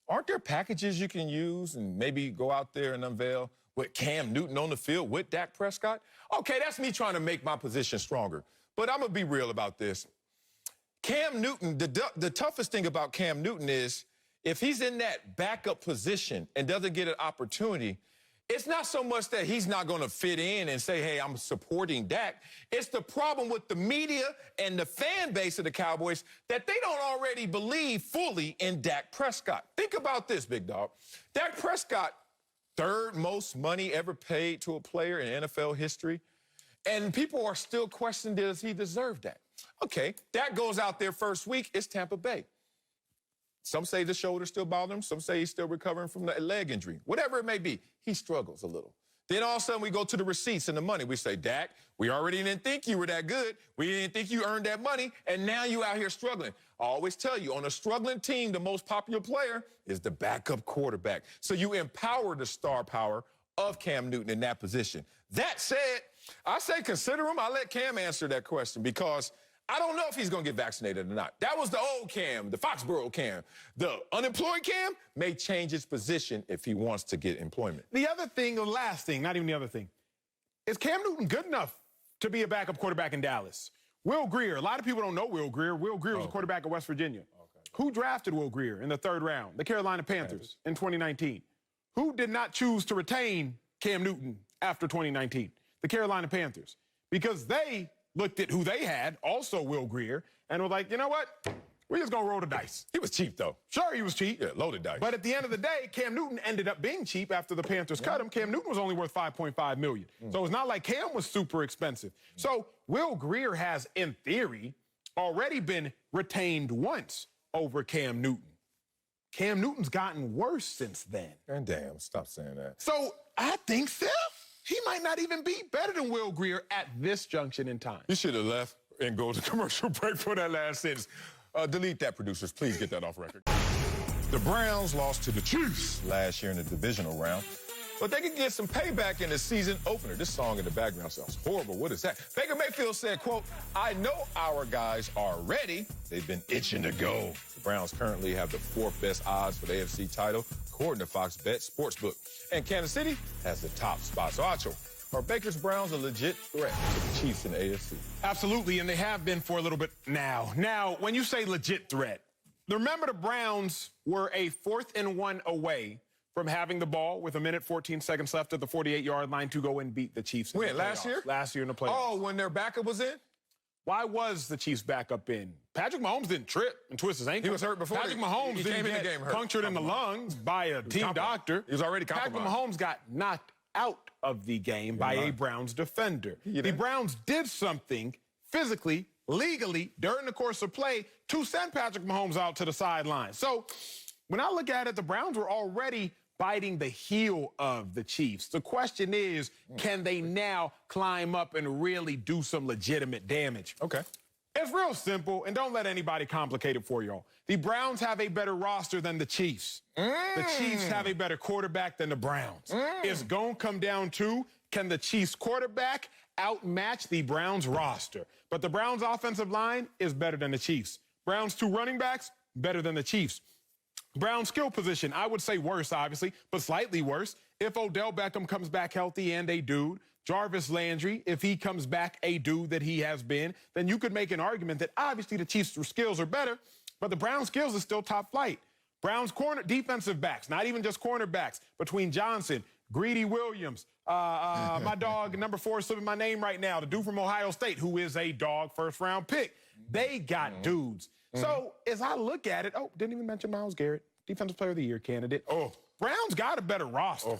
Aren't there packages you can use and maybe go out there and unveil with Cam Newton on the field with Dak Prescott? Okay, that's me trying to make my position stronger. But I'm going to be real about this. Cam Newton, the toughest thing about Cam Newton is if he's in that backup position and doesn't get an opportunity, it's not so much that he's not going to fit in and say, hey, I'm supporting Dak. It's the problem with the media and the fan base of the Cowboys that they don't already believe fully in Dak Prescott. Think about this, big dog. Dak Prescott, third most money ever paid to a player in NFL history. And people are still questioning, does he deserve that? Okay, Dak goes out there first week, it's Tampa Bay. Some say the shoulder still bothering him. Some say he's still recovering from the leg injury. Whatever it may be, he struggles a little. Then all of a sudden we go to the receipts and the money. We say, Dak, we already didn't think you were that good. We didn't think you earned that money, and now you out here struggling. I always tell you, on a struggling team, the most popular player is the backup quarterback. So you empower the star power of Cam Newton in that position. That said, I say consider him. I let Cam answer that question because I don't know if he's going to get vaccinated or not. That was the old Cam, the Foxborough Cam. The unemployed Cam may change his position if he wants to get employment. The other thing, the last thing, not even the other thing, is Cam Newton good enough to be a backup quarterback in Dallas? Will Grier, a lot of people don't know Will Grier. Will Grier was a quarterback at West Virginia. Who drafted Will Grier in the third round? The Carolina Panthers in 2019. Who did not choose to retain Cam Newton after 2019? The Carolina Panthers. Because they looked at who they had, also Will Grier, and were like, you know what? We're just going to roll the dice. He was cheap, though. Sure, he was cheap. Yeah, loaded dice. But at the end of the day, Cam Newton ended up being cheap after the Panthers cut him. Cam Newton was only worth $5.5 million. So it's not like Cam was super expensive. So Will Grier has, in theory, already been retained once over Cam Newton. Cam Newton's gotten worse since then. And damn, stop saying that. So I think so. He might not even be better than Will Grier at this junction in time. You should have left and go to commercial break for that last sentence. Delete that, producers. Please get that off record. The Browns lost to the Chiefs last year in the divisional round, but they could get some payback in the season opener. This song in the background sounds horrible. What is that? Baker Mayfield said, quote, I know our guys are ready. They've been itching to go. The Browns currently have the fourth best odds for the AFC title, according to Fox Bet Sportsbook. And Kansas City has the top spot. So, Acho, are Baker's Browns a legit threat to the Chiefs in the AFC? Absolutely, and they have been for a little bit now. Now, when you say legit threat, remember the Browns were a 4th and 1 away from having the ball with 1:14 seconds left at the 48-yard line to go and beat the Chiefs. When, last year? Last year in the playoffs. Oh, when their backup was in? Why was the Chiefs backup in? Patrick Mahomes didn't trip and twist his ankle. He was hurt before. Patrick Mahomes he didn't came get in the game hurt. punctured in the lungs by a team doctor. He was already compromised. Patrick Mahomes got knocked out of the game by a Browns defender. The Browns did something physically, legally, during the course of play to send Patrick Mahomes out to the sideline. So when I look at it, the Browns were already biting the heel of the Chiefs. The question is, can they now climb up and really do some legitimate damage? Okay. It's real simple, and don't let anybody complicate it for y'all. The Browns have a better roster than the Chiefs. The Chiefs have a better quarterback than the Browns. It's going to come down to, can the Chiefs quarterback outmatch the Browns roster? But the Browns offensive line is better than the Chiefs. Browns 2 running backs, better than the Chiefs. Brown skill position, I would say worse, obviously, but slightly worse. If Odell Beckham comes back healthy and a dude, Jarvis Landry, if he comes back a dude that he has been, then you could make an argument that obviously the Chiefs' skills are better, but the Browns' skills are still top flight. Browns' corner defensive backs, not even just cornerbacks, between Johnson, Greedy Williams. My dog, number 4, is slipping my name right now. The dude from Ohio State, who is a dog first-round pick. They got dudes. So as I look at it, didn't even mention Myles Garrett, Defensive Player of the Year candidate. Browns got a better roster.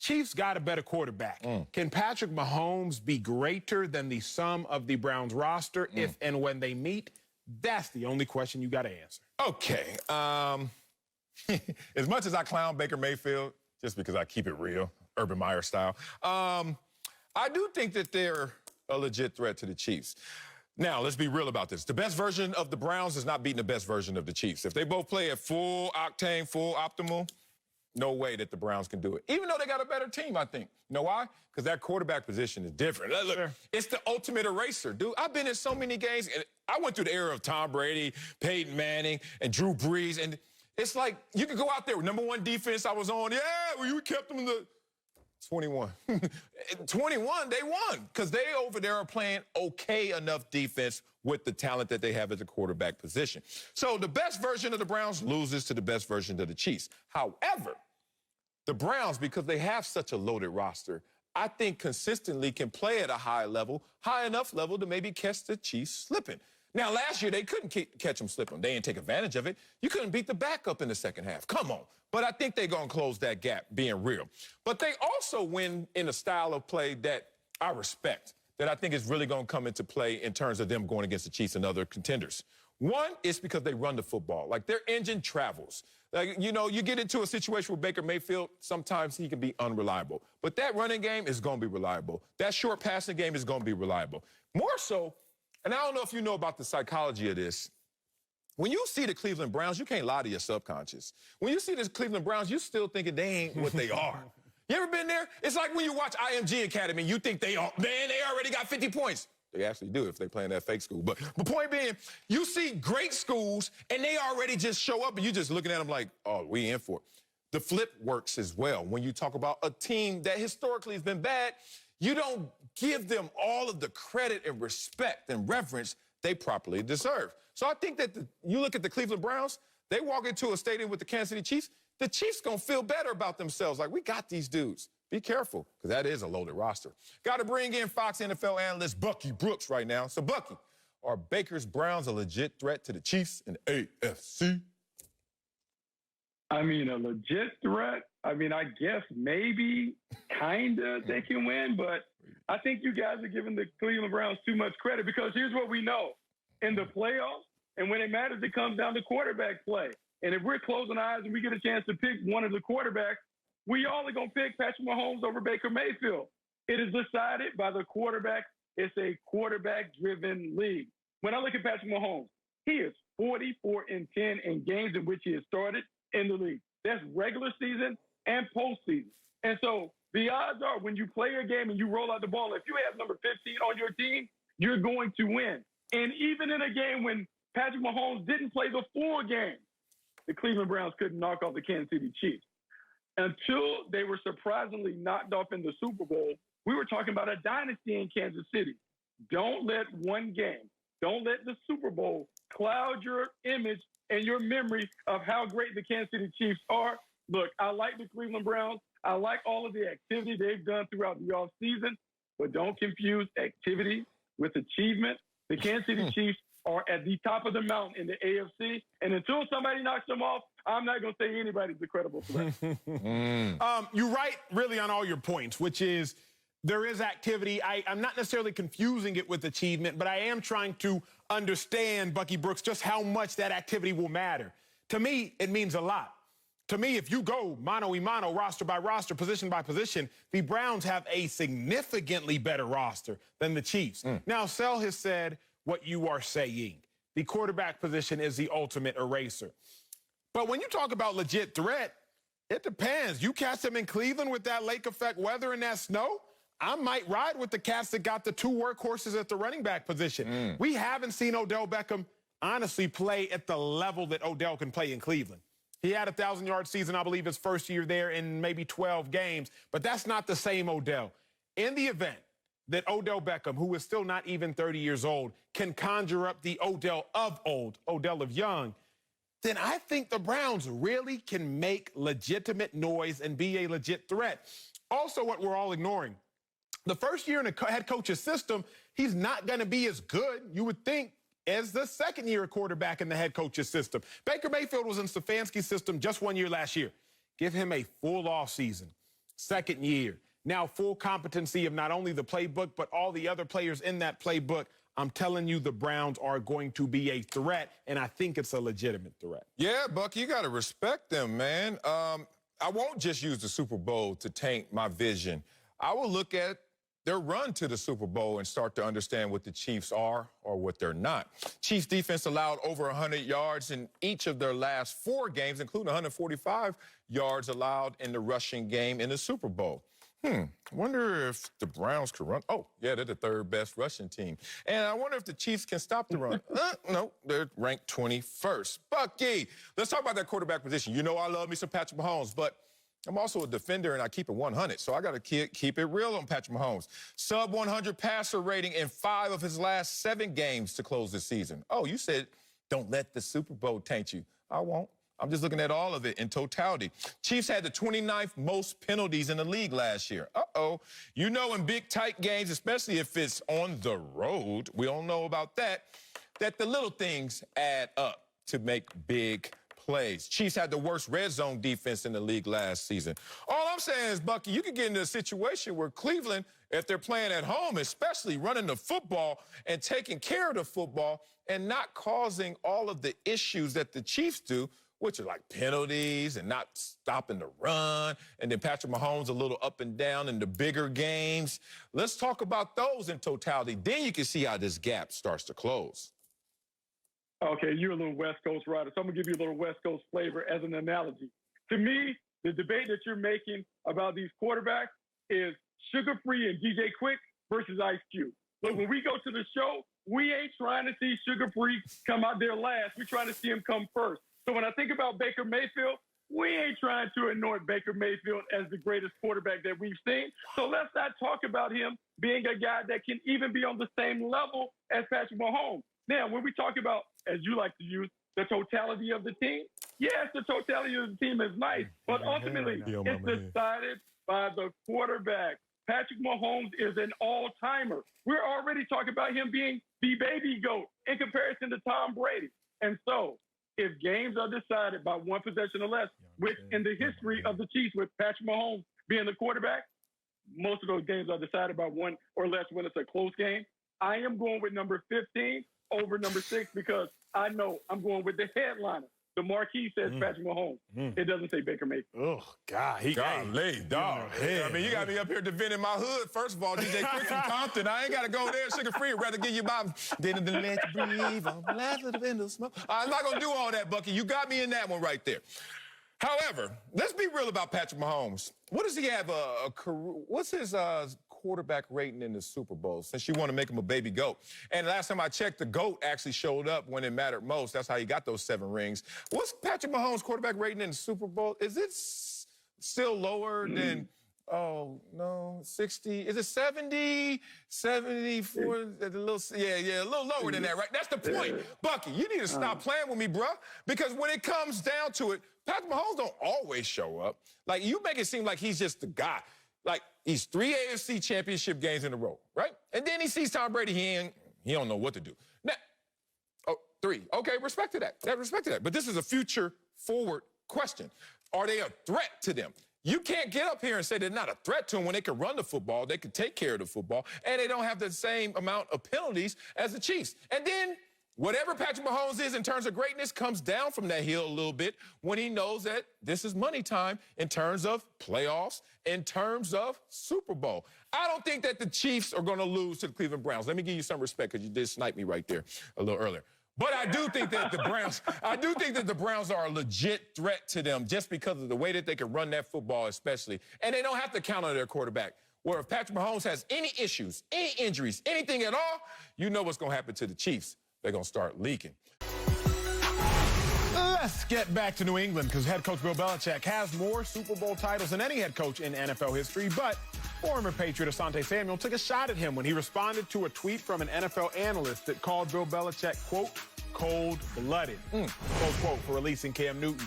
Chiefs got a better quarterback. Can Patrick Mahomes be greater than the sum of the Browns roster if and when they meet? That's the only question you got to answer. Okay. As much as I clown Baker Mayfield, just because I keep it real, Urban Meyer style, I do think that they're a legit threat to the Chiefs. Now, let's be real about this. The best version of the Browns is not beating the best version of the Chiefs. If they both play at full octane, full optimal, no way that the Browns can do it. Even though they got a better team, I think. You know why? Because that quarterback position is different. Look, it's the ultimate eraser, dude. I've been in so many games, and I went through the era of Tom Brady, Peyton Manning, and Drew Brees, and it's like you could go out there with #1 defense I was on. Yeah, well, you kept them in the 21. 21, they won because they over there are playing okay enough defense with the talent that they have at the quarterback position. So the best version of the Browns loses to the best version of the Chiefs. However, the Browns, because they have such a loaded roster, I think consistently can play at a high enough level to maybe catch the Chiefs slipping. Now, last year, they couldn't catch them slipping. They didn't take advantage of it. You couldn't beat the backup in the second half. Come on. But I think they're going to close that gap, being real. But they also win in a style of play that I respect, that I think is really going to come into play in terms of them going against the Chiefs and other contenders. One, is because they run the football. Like, their engine travels. Like, you know, you get into a situation with Baker Mayfield, sometimes he can be unreliable. But that running game is going to be reliable. That short passing game is going to be reliable. More so, and I don't know if you know about the psychology of this, when you see the Cleveland Browns, you can't lie to your subconscious. When you see the Cleveland Browns, you still thinking they ain't what they are. You ever been there? It's like when you watch IMG Academy, you think they are, man, they already got 50 points. They actually do if they play in that fake school. But the point being, you see great schools, and they already just show up, and you just looking at them like, oh, we in for it. The flip works as well. When you talk about a team that historically has been bad, you don't give them all of the credit and respect and reverence they properly deserve. So I think that you look at the Cleveland Browns, they walk into a stadium with the Kansas City Chiefs, the Chiefs going to feel better about themselves. Like, we got these dudes. Be careful, because that is a loaded roster. Got to bring in Fox NFL analyst Bucky Brooks right now. So, Bucky, are Baker's Browns a legit threat to the Chiefs in the AFC? I mean, a legit threat? I mean, I guess maybe, kind of, they can win, but I think you guys are giving the Cleveland Browns too much credit, because here's what we know. In the playoffs, and when it matters, it comes down to quarterback play. And if we're closing our eyes and we get a chance to pick one of the quarterbacks, we all are going to pick Patrick Mahomes over Baker Mayfield. It is decided by the quarterback. It's a quarterback-driven league. When I look at Patrick Mahomes, he is 44-10 in games in which he has started in the league. That's regular season and postseason. And so the odds are when you play a game and you roll out the ball, if you have number 15 on your team, you're going to win. And even in a game when Patrick Mahomes didn't play the full game, the Cleveland Browns couldn't knock off the Kansas City Chiefs. Until they were surprisingly knocked off in the Super Bowl, we were talking about a dynasty in Kansas City. Don't let one game, don't let the Super Bowl cloud your image and your memory of how great the Kansas City Chiefs are. Look, I like the Cleveland Browns. I like all of the activity they've done throughout the offseason, but don't confuse activity with achievement. The Kansas City Chiefs are at the top of the mountain in the AFC, and until somebody knocks them off, I'm not going to say anybody's a credible threat. You're right, really, on all your points, which is there is activity. I'm not necessarily confusing it with achievement, but I am trying to understand, Bucky Brooks, just how much that activity will matter. To me, it means a lot. To me, if you go mano-a-mano, roster by roster, position by position, the Browns have a significantly better roster than the Chiefs. Now, Sel has said what you are saying. The quarterback position is the ultimate eraser. But when you talk about legit threat, it depends. You catch them in Cleveland with that lake effect weather and that snow, I might ride with the cats that got the two workhorses at the running back position. We haven't seen Odell Beckham honestly play at the level that Odell can play in Cleveland. He had a 1,000-yard season, I believe, his first year there in maybe 12 games, but that's not the same Odell. In the event that Odell Beckham, who is still not even 30 years old, can conjure up the Odell of old, Odell of young, then I think the Browns really can make legitimate noise and be a legit threat. Also, what we're all ignoring, the first year in a head coach's system, he's not going to be as good, you would think, as the second-year quarterback in the head coach's system. Baker Mayfield was in Stefanski's system just 1 year last year. Give him a full offseason. Second year. Now full competency of not only the playbook, but all the other players in that playbook. I'm telling you, the Browns are going to be a threat, and I think it's a legitimate threat. Yeah, Buck, you got to respect them, man. I won't just use the Super Bowl to taint my vision. I will look at their run to the Super Bowl and start to understand what the Chiefs are or what they're not. Chiefs defense allowed over 100 yards in each of their last 4 games, including 145 yards allowed in the rushing game in the Super Bowl. Wonder if the Browns could run. Oh, yeah, they're the 3rd best rushing team. And I wonder if the Chiefs can stop the run. No, they're ranked 21st. Bucky, let's talk about that quarterback position. You know I love me some Patrick Mahomes, but I'm also a defender, and I keep it 100, so I got to keep it real on Patrick Mahomes. Sub-100 passer rating in 5 of his last 7 games to close the season. Oh, you said don't let the Super Bowl taint you. I won't. I'm just looking at all of it in totality. Chiefs had the 29th most penalties in the league last year. Uh-oh. You know, in big, tight games, especially if it's on the road, we all know about that the little things add up to make big plays. Chiefs had the worst red zone defense in the league last season. All I'm saying is, Bucky, you could get into a situation where Cleveland, if they're playing at home, especially running the football and taking care of the football and not causing all of the issues that the Chiefs do, which are like penalties and not stopping the run, and then Patrick Mahomes a little up and down in the bigger games. Let's talk about those in totality. Then you can see how this gap starts to close. Okay, you're a little West Coast rider, so I'm going to give you a little West Coast flavor as an analogy. To me, the debate that you're making about these quarterbacks is Sugar Free and DJ Quick versus Ice Cube. Look, when we go to the show, we ain't trying to see Sugar Free come out there last. We're trying to see him come first. So when I think about Baker Mayfield, we ain't trying to anoint Baker Mayfield as the greatest quarterback that we've seen. So let's not talk about him being a guy that can even be on the same level as Patrick Mahomes. Now, when we talk about, as you like to use, the totality of the team, yes, the totality of the team is nice, but ultimately it's decided by the quarterback. Patrick Mahomes is an all-timer. We're already talking about him being the baby GOAT in comparison to Tom Brady. And so if games are decided by one possession or less, which in the history of the Chiefs with Patrick Mahomes being the quarterback, most of those games are decided by one or less when it's a close game. I am going with number 15 over number 6 because I know I'm going with the headliner. The marquee says Patrick Mahomes. It doesn't say Baker Mayfield. Oh, God. Golly, dog. I mean, you got me up here defending my hood. First of all, DJ Quick from Compton. I ain't got to go there Sugar Free. I'd rather give you my didn't let you breathe on the last of the window smoke. I'm not going to do all that, Bucky. You got me in that one right there. However, let's be real about Patrick Mahomes. What does he have a career? What's his quarterback rating in the Super Bowl, since you want to make him a baby GOAT? And last time I checked, the GOAT actually showed up when it mattered most. That's how he got those 7 rings. What's Patrick Mahomes' quarterback rating in the Super Bowl? Is it still lower than, oh, no, 60? Is it 70? 74? A little lower than that, right? That's the point. Bucky, you need to stop playing with me, bruh, because when it comes down to it, Patrick Mahomes don't always show up. Like, you make it seem like he's just the guy. Like, he's 3 AFC championship games in a row, right? And then he sees Tom Brady, he don't know what to do. Now, 3. Okay, respect to that. Respect to that. But this is a future forward question. Are they a threat to them? You can't get up here and say they're not a threat to them when they can run the football, they can take care of the football, and they don't have the same amount of penalties as the Chiefs. And then whatever Patrick Mahomes is in terms of greatness comes down from that hill a little bit when he knows that this is money time in terms of playoffs, in terms of Super Bowl. I don't think that the Chiefs are going to lose to the Cleveland Browns. Let me give you some respect because you did snipe me right there a little earlier. But I do think that the Browns are a legit threat to them just because of the way that they can run that football especially. And they don't have to count on their quarterback. Where if Patrick Mahomes has any issues, any injuries, anything at all, you know what's going to happen to the Chiefs. They're going to start leaking. Let's get back to New England because head coach Bill Belichick has more Super Bowl titles than any head coach in NFL history, but former Patriot Asante Samuel took a shot at him when he responded to a tweet from an NFL analyst that called Bill Belichick, quote, cold-blooded, close quote, for releasing Cam Newton.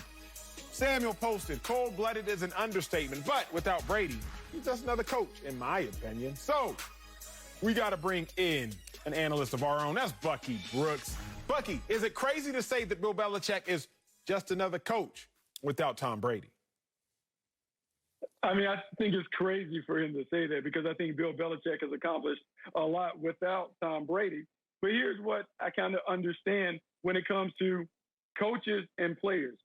Samuel posted, cold-blooded is an understatement, but without Brady, he's just another coach, in my opinion. So we got to bring in an analyst of our own. That's Bucky Brooks. Bucky, is it crazy to say that Bill Belichick is just another coach without Tom Brady? I mean, I think it's crazy for him to say that because I think Bill Belichick has accomplished a lot without Tom Brady. But here's what I kind of understand when it comes to coaches and players.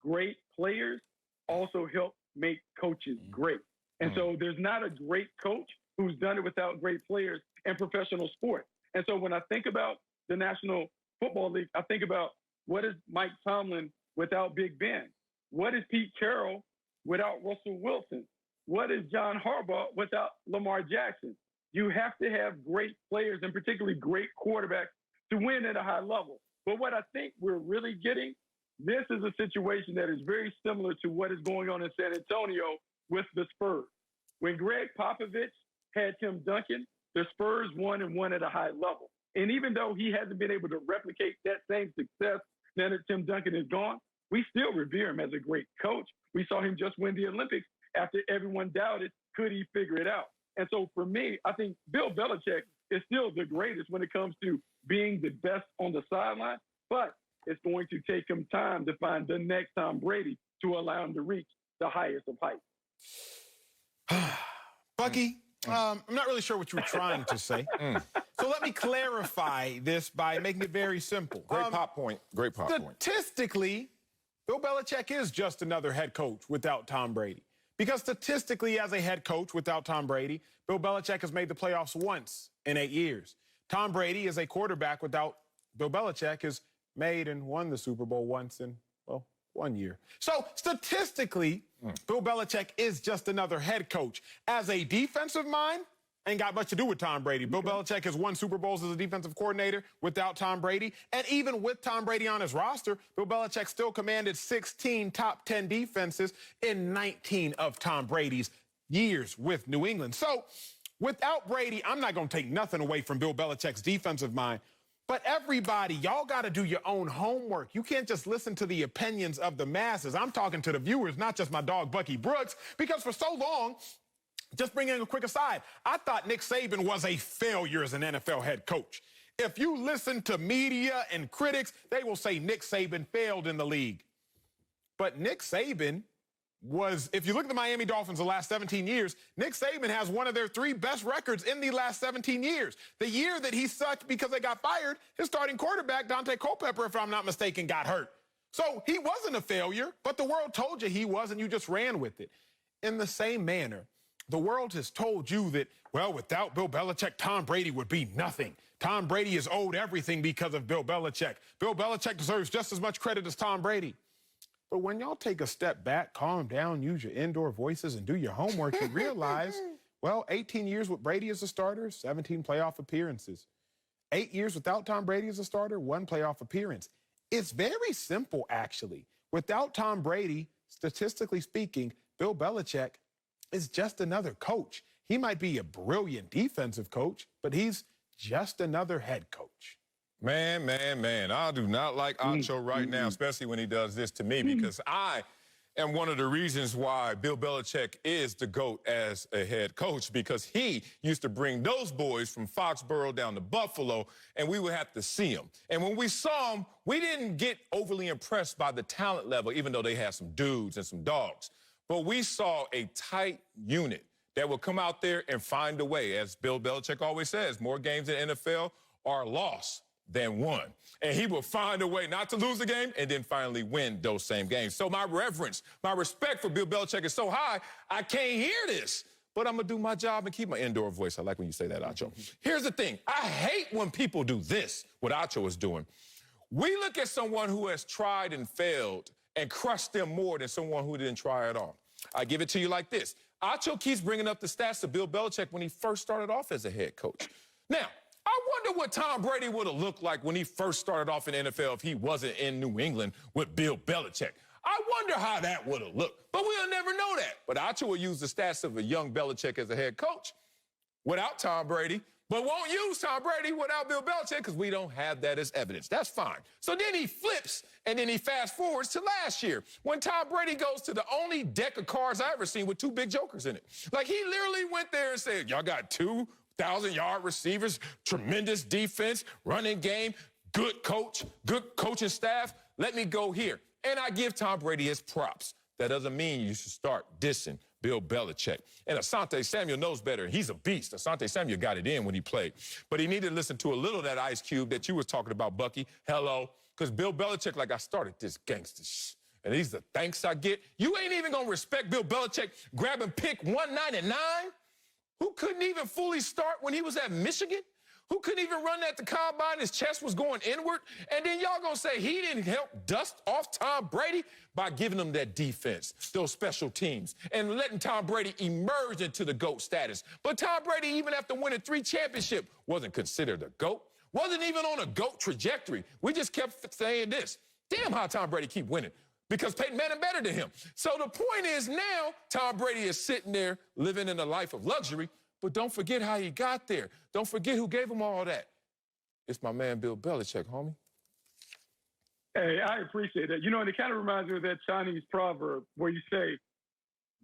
Great players also help make coaches great. And so there's not a great coach who's done it without great players in professional sports. And so when I think about the National Football League, I think about what is Mike Tomlin without Big Ben? What is Pete Carroll without Russell Wilson? What is John Harbaugh without Lamar Jackson? You have to have great players and particularly great quarterbacks to win at a high level. But what I think we're really getting, this is a situation that is very similar to what is going on in San Antonio with the Spurs. When Greg Popovich had Tim Duncan, the Spurs won and won at a high level. And even though he hasn't been able to replicate that same success now that Tim Duncan is gone, we still revere him as a great coach. We saw him just win the Olympics after everyone doubted, could he figure it out? And so for me, I think Bill Belichick is still the greatest when it comes to being the best on the sideline, but it's going to take him time to find the next Tom Brady to allow him to reach the highest of heights. Bucky, I'm not really sure what you were trying to say. So let me clarify this by making it very simple. Great pop point. Great pop point. Statistically, Bill Belichick is just another head coach without Tom Brady. Because statistically, as a head coach without Tom Brady, Bill Belichick has made the playoffs once in 8 years. Tom Brady, as a quarterback without Bill Belichick, has made and won the Super Bowl once in, well, 1 year. So statistically, Bill Belichick is just another head coach. As a defensive mind, ain't got much to do with Tom Brady. Bill Belichick has won Super Bowls as a defensive coordinator without Tom Brady. And even with Tom Brady on his roster, Bill Belichick still commanded 16 top 10 defenses in 19 of Tom Brady's years with New England. So without Brady, I'm not going to take nothing away from Bill Belichick's defensive mind. But everybody, y'all got to do your own homework. You can't just listen to the opinions of the masses. I'm talking to the viewers, not just my dog, Bucky Brooks, because for so long, just bringing a quick aside, I thought Nick Saban was a failure as an NFL head coach. If you listen to media and critics, they will say Nick Saban failed in the league. But Nick Saban was, if you look at the Miami Dolphins the last 17 years, Nick Saban has one of their 3 best records in the last 17 years. The year that he sucked because they got fired, his starting quarterback, Dante Culpepper, if I'm not mistaken, got hurt. So he wasn't a failure, but the world told you he was, and you just ran with it. In the same manner, the world has told you that, well, without Bill Belichick, Tom Brady would be nothing. Tom Brady is owed everything because of Bill Belichick. Bill Belichick deserves just as much credit as Tom Brady. But when y'all take a step back, calm down, use your indoor voices, and do your homework, you realize, well, 18 years with Brady as a starter, 17 playoff appearances. 8 years without Tom Brady as a starter, 1 playoff appearance. It's very simple, actually. Without Tom Brady, statistically speaking, Bill Belichick is just another coach. He might be a brilliant defensive coach, but he's just another head coach. Man, I do not like Acho right now, especially when he does this to me, because I am one of the reasons why Bill Belichick is the GOAT as a head coach, because he used to bring those boys from Foxborough down to Buffalo, and we would have to see them. And when we saw them, we didn't get overly impressed by the talent level, even though they had some dudes and some dogs. But we saw a tight unit that will come out there and find a way. As Bill Belichick always says, more games in the NFL are lost than won. And he will find a way not to lose the game and then finally win those same games. So my reverence, my respect for Bill Belichick is so high, I can't hear this. But I'm going to do my job and keep my indoor voice. I like when you say that, Acho. Here's the thing. I hate when people do this, what Acho is doing. We look at someone who has tried and failed and crushed them more than someone who didn't try at all. I give it to you like this. Acho keeps bringing up the stats of Bill Belichick when he first started off as a head coach. Now, I wonder what Tom Brady would have looked like when he first started off in the NFL if he wasn't in New England with Bill Belichick. I wonder how that would have looked, but we'll never know that. But Acho will use the stats of a young Belichick as a head coach without Tom Brady. but won't use Tom Brady without Bill Belichick because we don't have that as evidence. That's fine. So then he flips, and then he fast forwards to last year when Tom Brady goes to the only deck of cards I ever seen with two big jokers in it. Like, he literally went there and said, y'all got 2,000-yard receivers, tremendous defense, running game, good coach, good coaching staff. Let me go here. And I give Tom Brady his props. That doesn't mean you should start dissing Bill Belichick. And Asante Samuel knows better. He's a beast. Asante Samuel got it in when he played. But he needed to listen to a little of that Ice Cube that you was talking about, Bucky. Hello. Because Bill Belichick, like, I started this gangster shit. And these are the thanks I get. You ain't even going to respect Bill Belichick grabbing pick 199? Who couldn't even fully start when he was at Michigan? Who couldn't even run at the combine? His chest was going inward. And then y'all gonna say he didn't help dust off Tom Brady by giving him that defense, those special teams, and letting Tom Brady emerge into the GOAT status. But Tom Brady, even after winning 3 championships, wasn't considered a GOAT, wasn't even on a GOAT trajectory. We just kept saying this. Damn how Tom Brady keep winning. Because Peyton Manning better than him. So the point is now Tom Brady is sitting there living in a life of luxury. But don't forget how he got there. Don't forget who gave him all that. It's my man, Bill Belichick, homie. Hey, I appreciate that. You know, and it kind of reminds me of that Chinese proverb where you say,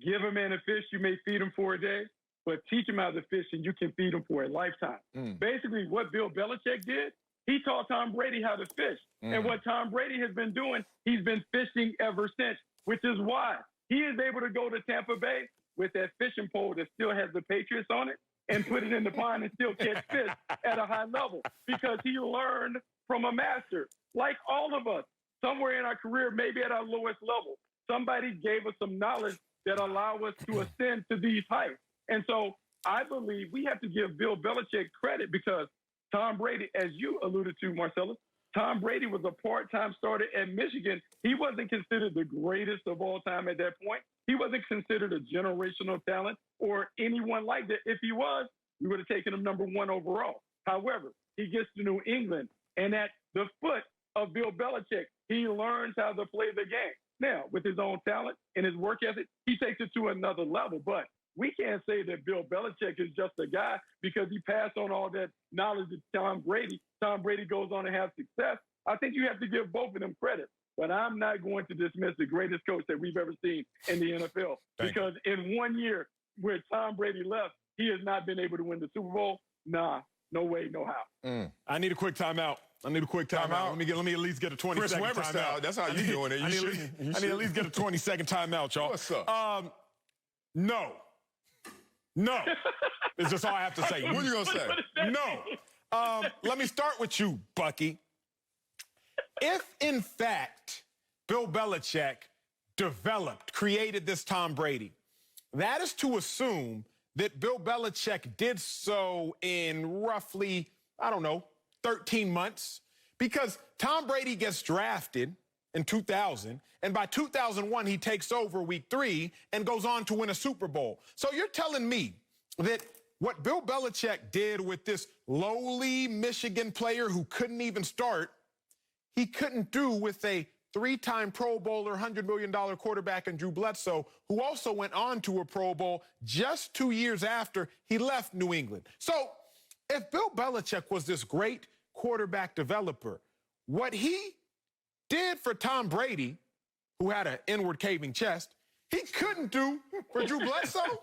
give a man a fish, you may feed him for a day, but teach him how to fish and you can feed him for a lifetime. Basically, what Bill Belichick did, he taught Tom Brady how to fish. And what Tom Brady has been doing, he's been fishing ever since, which is why he is able to go to Tampa Bay with that fishing pole that still has the Patriots on it and put it in the pond and still catch fish at a high level because he learned from a master. Like all of us, somewhere in our career, maybe at our lowest level, somebody gave us some knowledge that allow us to ascend to these heights. And so I believe we have to give Bill Belichick credit because Tom Brady, as you alluded to, Marcellus, Tom Brady was a part-time starter at Michigan. He wasn't considered the greatest of all time at that point. He wasn't considered a generational talent or anyone like that. If he was, we would have taken him number 1 overall. However, he gets to New England, and at the foot of Bill Belichick, he learns how to play the game. Now, with his own talent and his work ethic, he takes it to another level. But we can't say that Bill Belichick is just a guy because he passed on all that knowledge to Tom Brady. Tom Brady goes on to have success. I think you have to give both of them credit. But I'm not going to dismiss the greatest coach that we've ever seen in the NFL because in 1 year where Tom Brady left, he has not been able to win the Super Bowl. Nah, no way, no how. I need a quick timeout. Let me at least get a 20-second Chris Webber timeout. style. That's how you doing it. I need at least get a 20-second timeout, y'all. What's up? No. It's just all I have to say. What are you going to say? No. Let me start with you, Bucky. If, in fact, Bill Belichick created this Tom Brady, that is to assume that Bill Belichick did so in roughly, 13 months. Because Tom Brady gets drafted in 2000, and by 2001, he takes over week 3 and goes on to win a Super Bowl. So you're telling me that what Bill Belichick did with this lowly Michigan player who couldn't even start, he couldn't do with a 3-time Pro Bowler, $100 million quarterback in Drew Bledsoe, who also went on to a Pro Bowl just 2 years after he left New England. So if Bill Belichick was this great quarterback developer, what he did for Tom Brady, who had an inward caving chest, he couldn't do for Drew Bledsoe?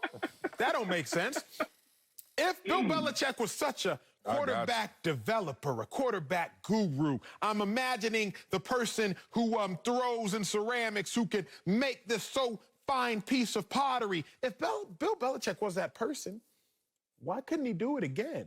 That don't make sense. If Bill Belichick was such a quarterback developer, a quarterback guru, I'm imagining the person who throws in ceramics who can make this so fine piece of pottery. If Bill Belichick was that person, why couldn't he do it again?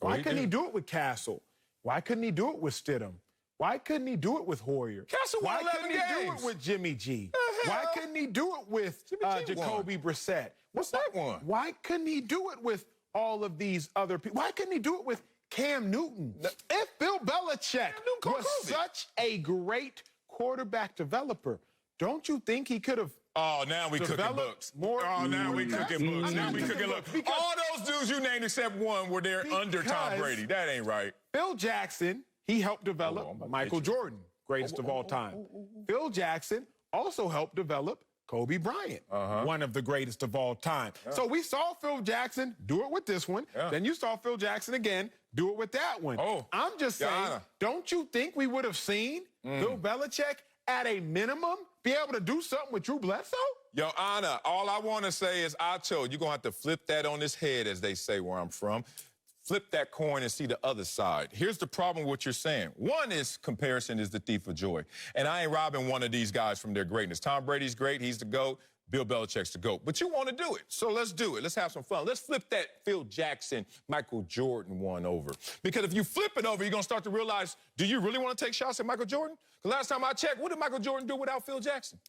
Why couldn't he do it with Castle? Why couldn't he do it with Stidham? Why couldn't he do it with Hoyer? Castle won 11 Why couldn't he do it with Jimmy G? Why couldn't he do it with Jacoby Brissett? What's that one? Why couldn't he do it with all of these other people? Why couldn't he do it with Cam Newton? If Bill Belichick was such a great quarterback developer, don't you think he could have now we cooking books. Now we cooking books. Now we cooking books. All those dudes you named except one were there under Tom Brady. That ain't right. Phil Jackson, he helped develop Michael Jordan, greatest of all time. Phil Jackson also helped develop Kobe Bryant, one of the greatest of all time. So we saw Phil Jackson do it with this one. Then you saw Phil Jackson again do it with that one. I'm just saying, don't you think we would have seen Bill Belichick at a minimum be able to do something with Drew Bledsoe? Your Honor, all I want to say is, Acho, you're going to have to flip that on his head, as they say where I'm from. Flip that coin and see the other side. Here's the problem with what you're saying. One is comparison is the thief of joy. And I ain't robbing one of these guys from their greatness. Tom Brady's great. He's the GOAT. Bill Belichick's the GOAT. But you want to do it. So let's do it. Let's have some fun. Let's flip that Phil Jackson, Michael Jordan one over. Because if you flip it over, you're going to start to realize, do you really want to take shots at Michael Jordan? Because last time I checked, what did Michael Jordan do without Phil Jackson?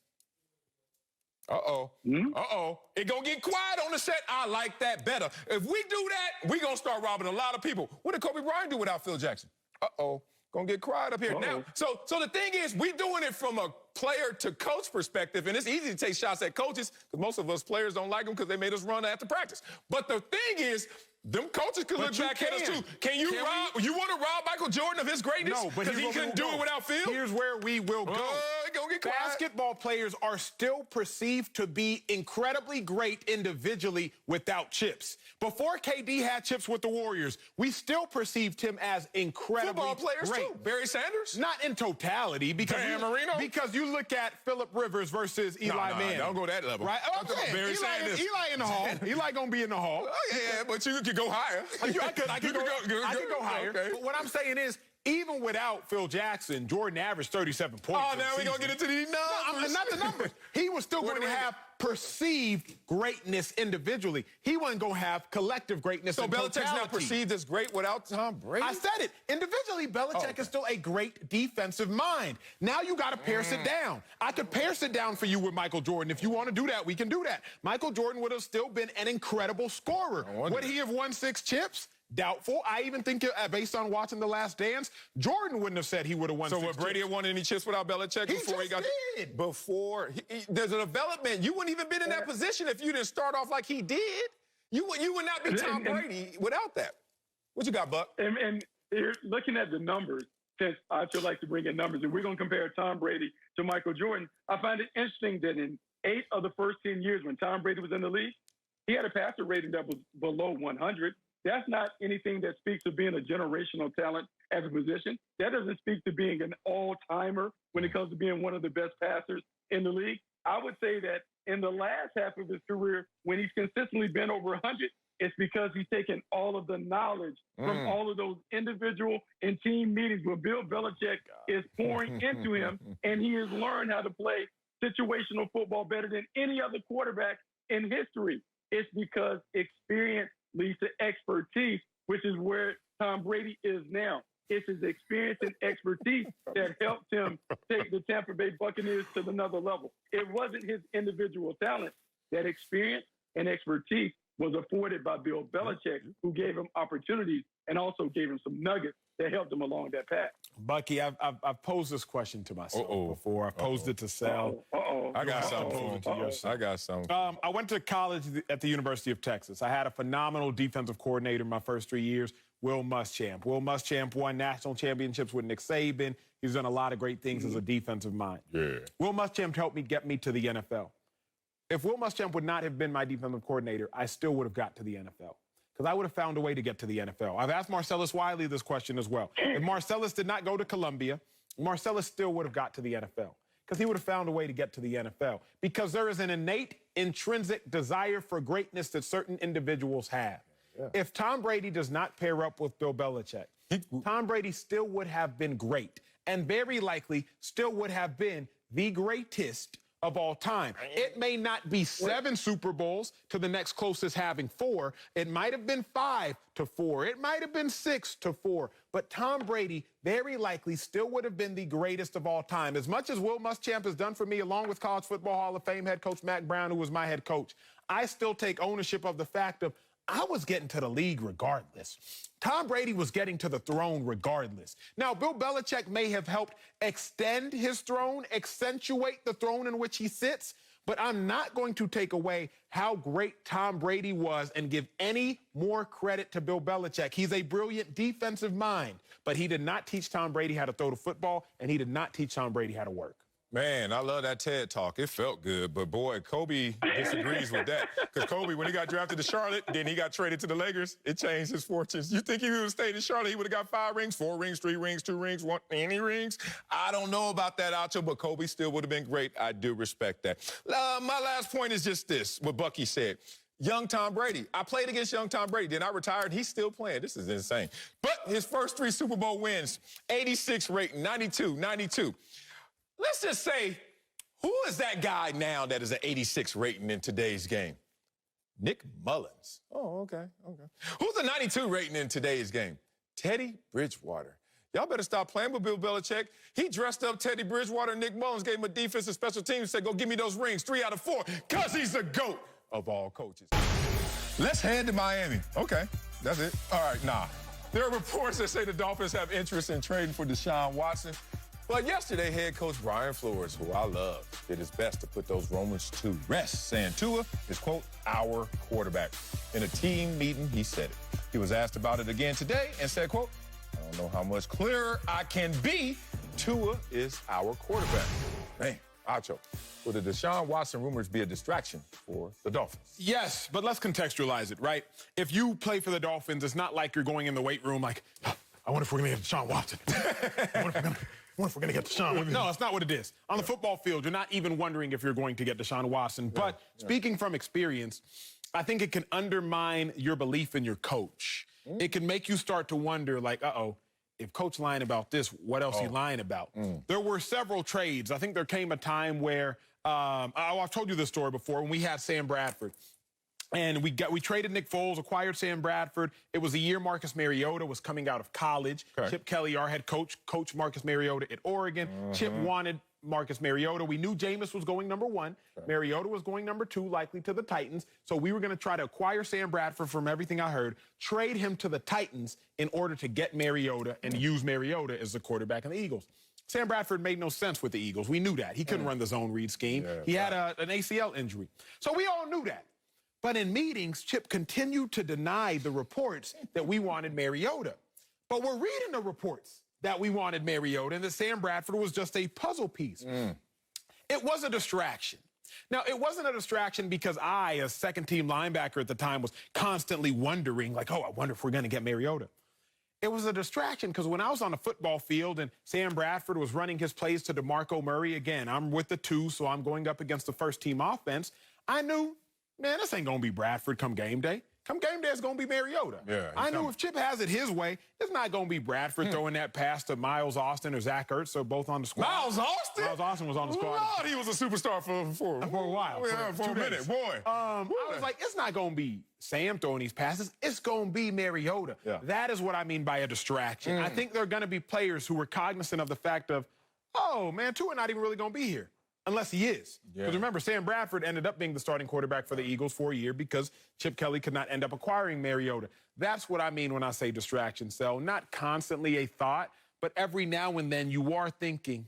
It gonna get quiet on the set. I like that better. If we do that, we gonna start robbing a lot of people. What did Kobe Bryant do without Phil Jackson? Gonna get quiet up here. Now, so the thing is, we doing it from a player to coach perspective, and it's easy to take shots at coaches because most of us players don't like them because they made us run after practice. But the thing is, them coaches could look back at us too. You want to rob Michael Jordan of his greatness? No, but because he couldn't do it without Phil? Here's where we will go. Basketball players are still perceived to be incredibly great individually without chips. Before KD had chips with the Warriors, we still perceived him as incredibly Football players great. too. Barry Sanders? Not in totality, because Dan Marino? Because you look at Phillip Rivers versus Eli Manning. Don't go that level. Right? Barry Sanders. Eli in the hall. Eli gonna be in the hall. But you could go higher. I could go higher. Okay. But what I'm saying is, even without Phil Jackson, Jordan averaged 37 points. Oh, now we're going to get into these numbers. Not the numbers. He was still going to have perceived greatness individually. He wasn't going to have collective greatness. So Belichick's not perceived as great without Tom Brady? I said it. Individually, Belichick is still a great defensive mind. Now you got to parse it down. I could parse it down for you with Michael Jordan. If you want to do that, we can do that. Michael Jordan would have still been an incredible scorer. Would he have won 6 chips? Doubtful. I even think, based on watching The Last Dance, Jordan wouldn't have said he would have won 6 chips. So would Brady have won any chips without Belichick before he got did. There's a development. You wouldn't even been in that position if you didn't start off like he did. You would not be Tom Brady without that. What you got, Buck? And you're looking at the numbers, since I feel like to bring in numbers, and we're going to compare Tom Brady to Michael Jordan, I find it interesting that in 8 of the first 10 years when Tom Brady was in the league, he had a passer rating that was below 100. That's not anything that speaks to being a generational talent as a position. That doesn't speak to being an all-timer when it comes to being one of the best passers in the league. I would say that in the last half of his career, when he's consistently been over 100, it's because he's taken all of the knowledge from all of those individual and team meetings where Bill Belichick is pouring into him, and he has learned how to play situational football better than any other quarterback in history. It's because experience leads to expertise, which is where Tom Brady is now. It's his experience and expertise that helped him take the Tampa Bay Buccaneers to another level. It wasn't his individual talent. That experience and expertise was afforded by Bill Belichick, who gave him opportunities and also gave him some nuggets that helped him along that path. Bucky, I've posed this question to myself before. I posed it to Sal. I got something. I got something. I went to college at the University of Texas. I had a phenomenal defensive coordinator my first 3 years, Will Muschamp. Will Muschamp won national championships with Nick Saban. He's done a lot of great things as a defensive mind. Will Muschamp helped me get me to the NFL. If Will Muschamp would not have been my defensive coordinator, I still would have got to the NFL. Because I would have found a way to get to the NFL. I've asked Marcellus Wiley this question as well. If Marcellus did not go to Columbia, Marcellus still would have got to the NFL. Because he would have found a way to get to the NFL. Because there is an innate, intrinsic desire for greatness that certain individuals have. If Tom Brady does not pair up with Bill Belichick, Tom Brady still would have been great. And very likely still would have been the greatest of all time. It may not be 7 Super Bowls to the next closest having 4. It might have been 5-4. It might have been 6-4. But Tom Brady very likely still would have been the greatest of all time. As much as Will Muschamp has done for me, along with College Football Hall of Fame head coach Mack Brown, who was my head coach, I still take ownership of the fact of I was getting to the league regardless. Tom Brady was getting to the throne regardless. Now, Bill Belichick may have helped extend his throne, accentuate the throne in which he sits, but I'm not going to take away how great Tom Brady was and give any more credit to Bill Belichick. He's a brilliant defensive mind, but he did not teach Tom Brady how to throw the football, and he did not teach Tom Brady how to work. Man, I love that TED Talk. It felt good, but boy, Kobe disagrees with that. Because Kobe, when he got drafted to Charlotte, then he got traded to the Lakers, it changed his fortunes. You think he would have stayed in Charlotte, he would have got 5 rings, 4 rings, 3 rings, 2 rings, any rings? I don't know about that, Acho, but Kobe still would have been great. I do respect that. My last point is just this, what Bucky said. Young Tom Brady. I played against young Tom Brady. Then I retired. He's still playing. This is insane. But his first 3 Super Bowl wins, 86 rating, 92, 92. Let's just say, who is that guy now that is an 86 rating in today's game? Nick Mullins. Oh, okay. Who's a 92 rating in today's game? Teddy Bridgewater. Y'all better stop playing with Bill Belichick. He dressed up Teddy Bridgewater and Nick Mullins, gave him a defensive special team and said, go give me those rings, 3 out of 4, because he's the GOAT of all coaches. Let's head to Miami. Okay, that's it. All right, there are reports that say the Dolphins have interest in trading for Deshaun Watson. But yesterday, head coach Brian Flores, who I love, did his best to put those rumors to rest, saying Tua is, quote, our quarterback. In a team meeting, he said it. He was asked about it again today and said, quote, I don't know how much clearer I can be. Tua is our quarterback. Man, Acho, will the Deshaun Watson rumors be a distraction for the Dolphins? Yes, but let's contextualize it, right? If you play for the Dolphins, it's not like you're going in the weight room like, I wonder if we're going to get Deshaun Watson. I wonder if we're going to get Deshaun Watson. No, that's not what it is. On the football field, you're not even wondering if you're going to get Deshaun Watson. But speaking from experience, I think it can undermine your belief in your coach. It can make you start to wonder, like, if coach lying about this, what else he lying about? There were several trades. I think there came a time where, I've told you this story before, when we had Sam Bradford. And we traded Nick Foles, acquired Sam Bradford. It was the year Marcus Mariota was coming out of college. Okay. Chip Kelly, our head coach, coached Marcus Mariota at Oregon. Chip wanted Marcus Mariota. We knew Jameis was going number 1. Okay. Mariota was going number 2, likely to the Titans. So we were going to try to acquire Sam Bradford, from everything I heard, trade him to the Titans in order to get Mariota and use Mariota as the quarterback of the Eagles. Sam Bradford made no sense with the Eagles. We knew that. He couldn't run the zone read scheme. He had an ACL injury. So we all knew that. But in meetings, Chip continued to deny the reports that we wanted Mariota. But we're reading the reports that we wanted Mariota and that Sam Bradford was just a puzzle piece. It was a distraction. Now, it wasn't a distraction because I, as second-team linebacker at the time, was constantly wondering, like, I wonder if we're going to get Mariota. It was a distraction because when I was on the football field and Sam Bradford was running his plays to DeMarco Murray, again, I'm with the 2, so I'm going up against the first-team offense, I knew, man, this ain't going to be Bradford come game day. Come game day, it's going to be Mariota. I knew if Chip has it his way, it's not going to be Bradford throwing that pass to Miles Austin or Zach Ertz, so both on the squad. Miles Austin? Miles Austin was on the squad. Lord, he was a superstar for a while. For a minute, boy. I was like, it's not going to be Sam throwing these passes. It's going to be Mariota. That is what I mean by a distraction. I think there are going to be players who were cognizant of the fact of, oh, man, Tua not even really going to be here. Unless he is. Because remember, Sam Bradford ended up being the starting quarterback for the Eagles for a year because Chip Kelly could not end up acquiring Mariota. That's what I mean when I say distraction, Sel. Not constantly a thought, but every now and then you are thinking,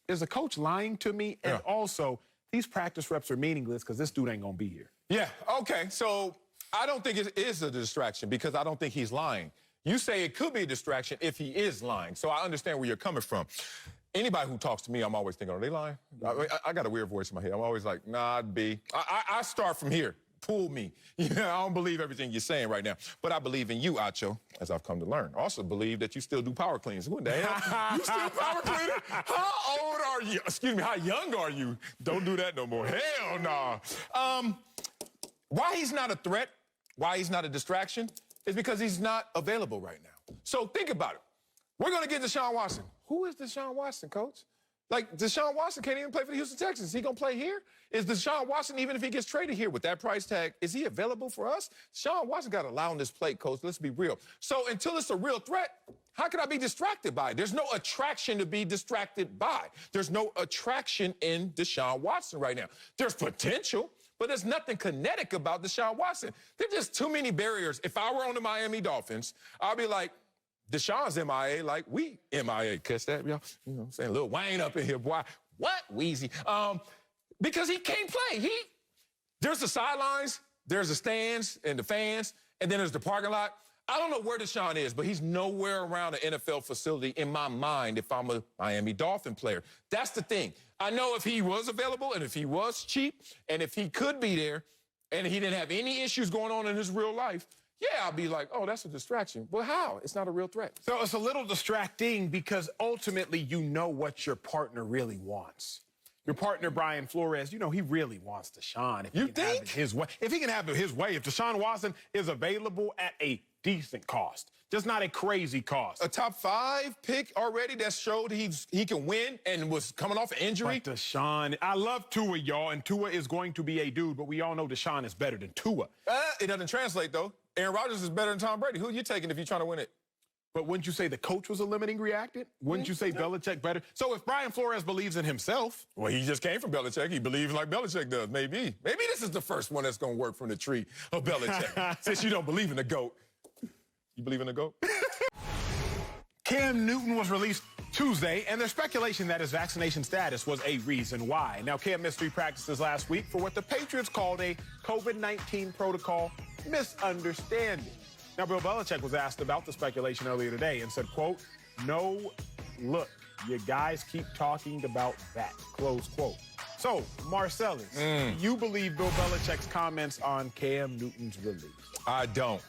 is the coach lying to me? And also, these practice reps are meaningless because this dude ain't going to be here. Yeah, okay. So I don't think it is a distraction because I don't think he's lying. You say it could be a distraction if he is lying. So I understand where you're coming from. Anybody who talks to me, I'm always thinking, are they lying? I got a weird voice in my head. I'm always like, nah, I'd be. I start from here. Pull me. I don't believe everything you're saying right now. But I believe in you, Acho, as I've come to learn. I also believe that you still do power cleans. What the hell? You still power cleaner? How old are you? Excuse me, how young are you? Don't do that no more. Hell no. Why he's not a threat, why he's not a distraction, is because he's not available right now. So think about it. We're going to get Deshaun Watson. Who is Deshaun Watson, Coach? Like, Deshaun Watson can't even play for the Houston Texans. Is he going to play here? Is Deshaun Watson, even if he gets traded here with that price tag, is he available for us? Deshaun Watson got to allow on this plate, Coach. Let's be real. So until it's a real threat, how could I be distracted by it? There's no attraction to be distracted by. There's no attraction in Deshaun Watson right now. There's potential, but there's nothing kinetic about Deshaun Watson. There's just too many barriers. If I were on the Miami Dolphins, I'd be like, Deshaun's MIA, like we MIA. Catch that, y'all? You know what I'm saying? Lil Wayne up in here, boy. What? Wheezy. Because he can't play. There's the sidelines, there's the stands and the fans, and then there's the parking lot. I don't know where Deshaun is, but he's nowhere around an NFL facility in my mind if I'm a Miami Dolphin player. That's the thing. I know if he was available and if he was cheap and if he could be there and he didn't have any issues going on in his real life, yeah, I'll be like, oh, that's a distraction. But how? It's not a real threat. So it's a little distracting because ultimately you know what your partner really wants. Your partner, Brian Flores, he really wants Deshaun. If you he can think? Have it his way. If he can have it his way, if Deshaun Watson is available at a decent cost, just not a crazy cost. A top 5 pick already that showed he can win and was coming off an injury. But Deshaun, I love Tua, y'all, and Tua is going to be a dude, but we all know Deshaun is better than Tua. It doesn't translate, though. Aaron Rodgers is better than Tom Brady. Who are you taking if you're trying to win it? But wouldn't you say the coach was a limiting reactant? Wouldn't you say Belichick better? So if Brian Flores believes in himself. Well, he just came from Belichick. He believes like Belichick does, maybe. Maybe this is the first one that's going to work from the tree of Belichick. Since you don't believe in the GOAT. You believe in the GOAT? Cam Newton was released Tuesday, and there's speculation that his vaccination status was a reason why. Now, Cam missed 3 practices last week for what the Patriots called a COVID-19 protocol misunderstanding. Now, Bill Belichick was asked about the speculation earlier today and said, quote, "No, look, you guys keep talking about that," close quote. So, Marcellus, do you believe Bill Belichick's comments on Cam Newton's release? I don't.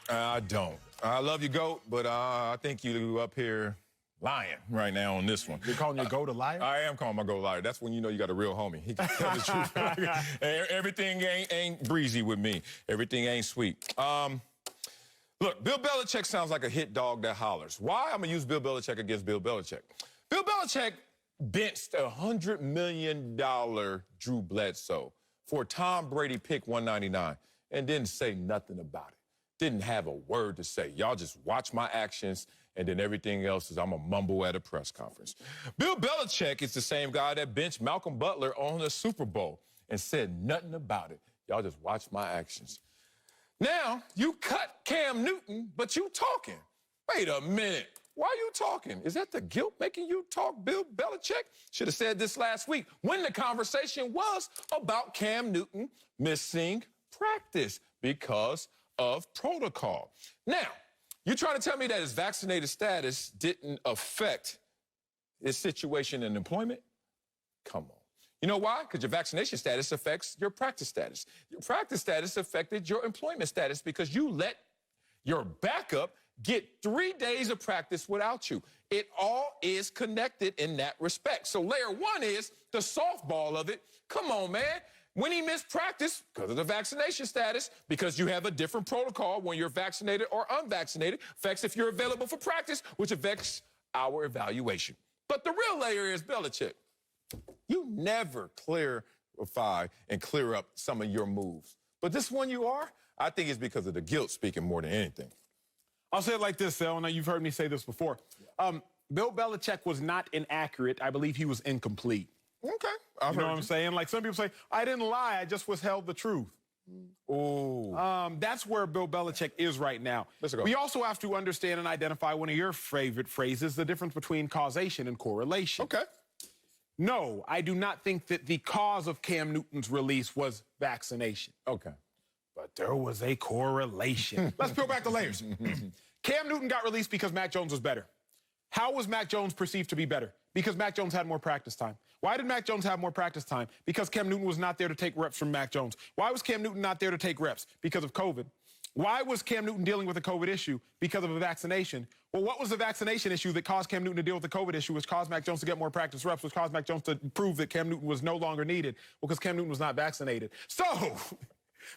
I love you, GOAT, but I think you up here lying right now on this one. You're calling your GOAT a liar? I am calling my GOAT a liar. That's when you know you got a real homie. He can tell the truth. Everything ain't breezy with me. Everything ain't sweet. Look, Bill Belichick sounds like a hit dog that hollers. Why? I'm going to use Bill Belichick against Bill Belichick. Bill Belichick benched a $100 million Drew Bledsoe for Tom Brady pick 199 and didn't say nothing about it. Didn't have a word to say. Y'all just watch my actions, and then everything else is I'm a mumble at a press conference. Bill Belichick is the same guy that benched Malcolm Butler on the Super Bowl and said nothing about it. Y'all just watch my actions. Now, you cut Cam Newton, but you talking. Wait a minute. Why are you talking? Is that the guilt making you talk, Bill Belichick? Should have said this last week when the conversation was about Cam Newton missing practice because of protocol. Now, you're trying to tell me that his vaccinated status didn't affect his situation in employment? Come on. You know why? Because your vaccination status affects your practice status. Your practice status affected your employment status because you let your backup get 3 days of practice without you. It all is connected in that respect. So layer 1 is the softball of it. Come on, man. When he missed practice, because of the vaccination status, because you have a different protocol when you're vaccinated or unvaccinated, affects if you're available for practice, which affects our evaluation. But the real layer is Belichick. You never clarify and clear up some of your moves. But this one you are, I think it's because of the guilt speaking more than anything. I'll say it like this, Sal. Now, you've heard me say this before. Bill Belichick was not inaccurate. I believe he was incomplete. Okay. You know what I'm saying? Like some people say, I didn't lie, I just withheld the truth. Oh. That's where Bill Belichick is right now. Let's go. We also have to understand and identify one of your favorite phrases, the difference between causation and correlation. Okay. No, I do not think that the cause of Cam Newton's release was vaccination. Okay. But there was a correlation. Let's peel back the layers. Cam Newton got released because Mac Jones was better. How was Mac Jones perceived to be better? Because Mac Jones had more practice time. Why did Mac Jones have more practice time? Because Cam Newton was not there to take reps from Mac Jones. Why was Cam Newton not there to take reps? Because of COVID. Why was Cam Newton dealing with a COVID issue? Because of a vaccination. Well, what was the vaccination issue that caused Cam Newton to deal with the COVID issue, which caused Mac Jones to get more practice reps, which caused Mac Jones to prove that Cam Newton was no longer needed? Well, because Cam Newton was not vaccinated. So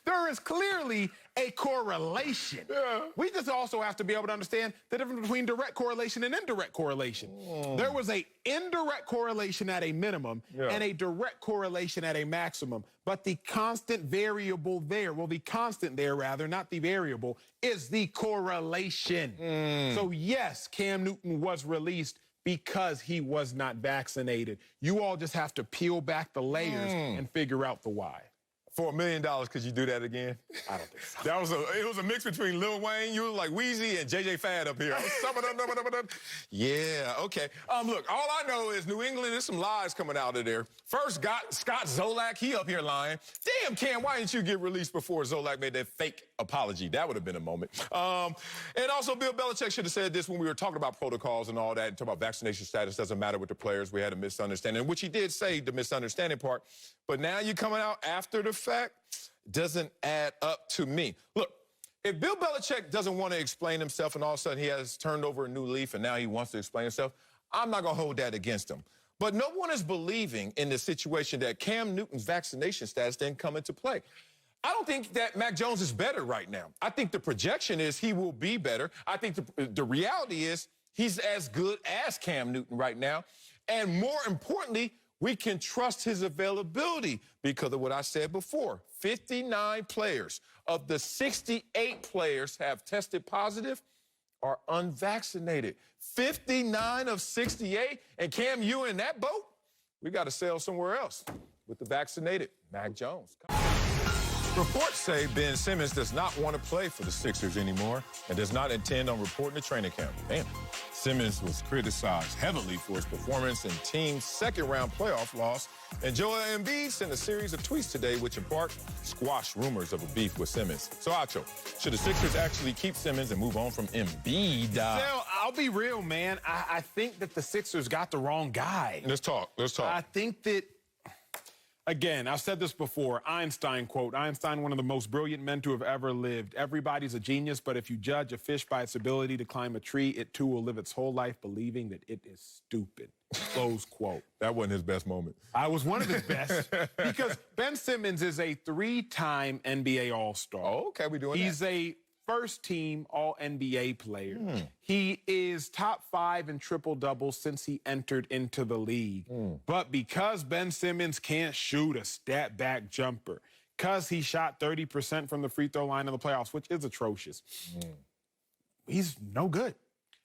there is clearly a correlation. Yeah. We just also have to be able to understand the difference between direct correlation and indirect correlation. There was an indirect correlation at a minimum and a direct correlation at a maximum. But the constant variable there, well, the constant there, rather, not the variable, is the correlation. So, yes, Cam Newton was released because he was not vaccinated. You all just have to peel back the layers and figure out the why. For $1 million, could you do that again? I don't think so. It was a mix between Lil Wayne, you like Wheezy, and JJ Fad up here. Yeah, okay. Look, all I know is New England, there's some lies coming out of there. First, Scott Zolak, he up here lying. Damn, Cam, why didn't you get released before Zolak made that fake apology. That would have been a moment. And also, Bill Belichick should have said this when we were talking about protocols and all that, and talking about vaccination status doesn't matter with the players. We had a misunderstanding, which he did say the misunderstanding part. But now you're coming out after the fact, doesn't add up to me. Look, if Bill Belichick doesn't want to explain himself and all of a sudden he has turned over a new leaf and now he wants to explain himself, I'm not going to hold that against him. But no one is believing in the situation that Cam Newton's vaccination status didn't come into play. I don't think that Mac Jones is better right now. I think the projection is he will be better. I think the reality is he's as good as Cam Newton right now. And more importantly, we can trust his availability because of what I said before. 59 players of the 68 players have tested positive are unvaccinated. 59 of 68, and Cam, you in that boat? We got to sail somewhere else with the vaccinated Mac Jones. Reports say Ben Simmons does not want to play for the Sixers anymore and does not intend on reporting to training camp. Damn. Simmons was criticized heavily for his performance in team's second-round playoff loss, and Joel Embiid sent a series of tweets today which in part squashed rumors of a beef with Simmons. So, Acho, should the Sixers actually keep Simmons and move on from Embiid? I'll be real, man. I think that the Sixers got the wrong guy. Let's talk. I think that, again, I've said this before, Einstein quote, Einstein, one of the most brilliant men to have ever lived. Everybody's a genius, but if you judge a fish by its ability to climb a tree, it too will live its whole life believing that it is stupid. Close quote. That wasn't his best moment. I was one of his best because Ben Simmons is a 3-time NBA All-Star. Oh, okay, we doing He's a first-team All-NBA player. He is top 5 in triple-doubles since he entered into the league. But because Ben Simmons can't shoot a step-back jumper, because he shot 30% from the free throw line in the playoffs, which is atrocious, he's no good.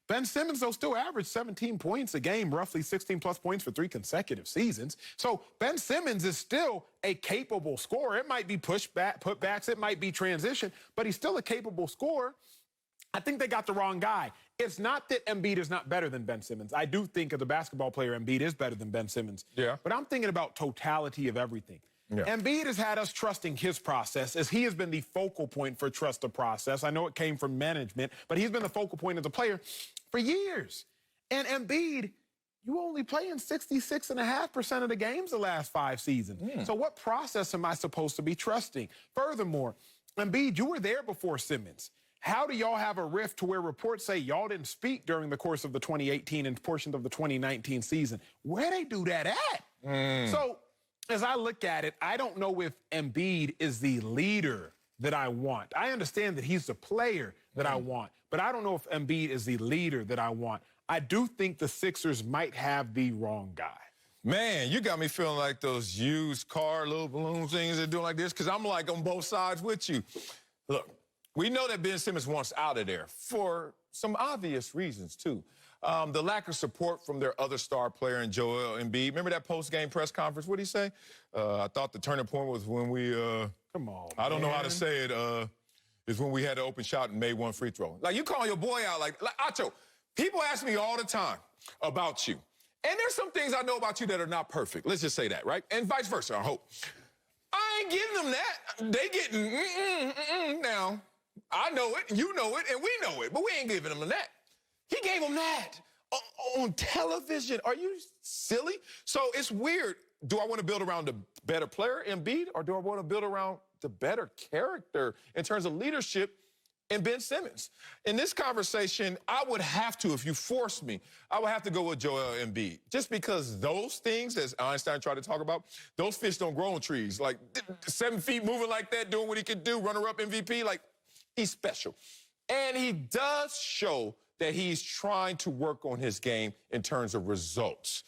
Ben Simmons, though, still averaged 17 points a game, roughly 16-plus points for 3 consecutive seasons. So Ben Simmons is still a capable scorer. It might be putbacks, it might be transition, but he's still a capable scorer. I think they got the wrong guy. It's not that Embiid is not better than Ben Simmons. I do think as a basketball player, Embiid is better than Ben Simmons. Yeah. But I'm thinking about totality of everything. Yeah. Embiid has had us trusting his process as he has been the focal point for trust the process. I know it came from management, but he's been the focal point as a player for years. And Embiid, you only play in 66.5% of the games the last 5 seasons. So what process am I supposed to be trusting? Furthermore, Embiid, you were there before Simmons. How do y'all have a rift to where reports say y'all didn't speak during the course of the 2018 and portions of the 2019 season? Where they do that at? So as I look at it, I don't know if Embiid is the leader that I want. I understand that he's the player that I want, but I don't know if Embiid is the leader that I want. I do think the Sixers might have the wrong guy. Man, you got me feeling like those used car little balloon things they're doing like this, because I'm like on both sides with you. Look, we know that Ben Simmons wants out of there for some obvious reasons, too. The lack of support from their other star player in Joel Embiid. Remember that post-game press conference? What did he say? I thought the turning point was when we, come on, I don't know how to say it, is when we had an open shot and made 1 free throw. Like, you call your boy out like Acho, people ask me all the time about you. And there's some things I know about you that are not perfect. Let's just say that, right? And vice versa, I hope. I ain't giving them that. They getting now. I know it, you know it, and we know it, but we ain't giving them that. He gave them that on television. Are you silly? So it's weird. Do I want to build around the better player, Embiid, or do I want to build around the better character in terms of leadership in Ben Simmons? In this conversation, I would have to, if you force me, I would have to go with Joel Embiid. Just because those things, as Einstein tried to talk about, those fish don't grow on trees. Like 7 feet moving like that, doing what he could do, runner-up MVP, like he's special. And he does show that he's trying to work on his game in terms of results.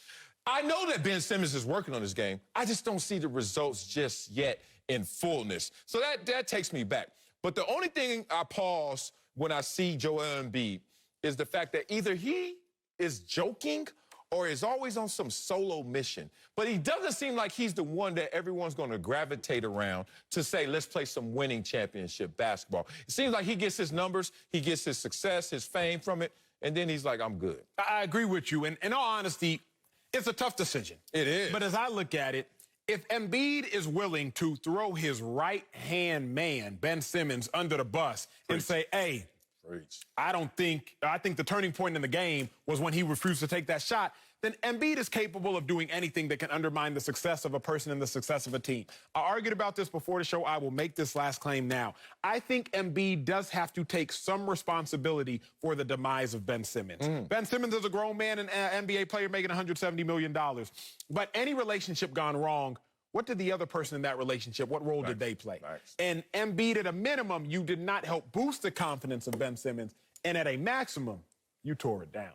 I know that Ben Simmons is working on his game. I just don't see the results just yet in fullness. So that takes me back. But the only thing I pause when I see Joel Embiid is the fact that either he is joking or is always on some solo mission. But he doesn't seem like he's the one that everyone's going to gravitate around to say, let's play some winning championship basketball. It seems like he gets his numbers, he gets his success, his fame from it, and then he's like, I'm good. I agree with you. And in all honesty, it's a tough decision. It is. But as I look at it, If Embiid is willing to throw his right-hand man, Ben Simmons, under the bus and say, hey, I think the turning point in the game was when he refused to take that shot, then Embiid is capable of doing anything that can undermine the success of a person and the success of a team. I argued about this before the show. I will make this last claim now. I think Embiid does have to take some responsibility for the demise of Ben Simmons. Ben Simmons is a grown man and NBA player making $170 million. But any relationship gone wrong, what did the other person in that relationship, what role did they play? And Embiid, at a minimum, you did not help boost the confidence of Ben Simmons. And at a maximum, you tore it down.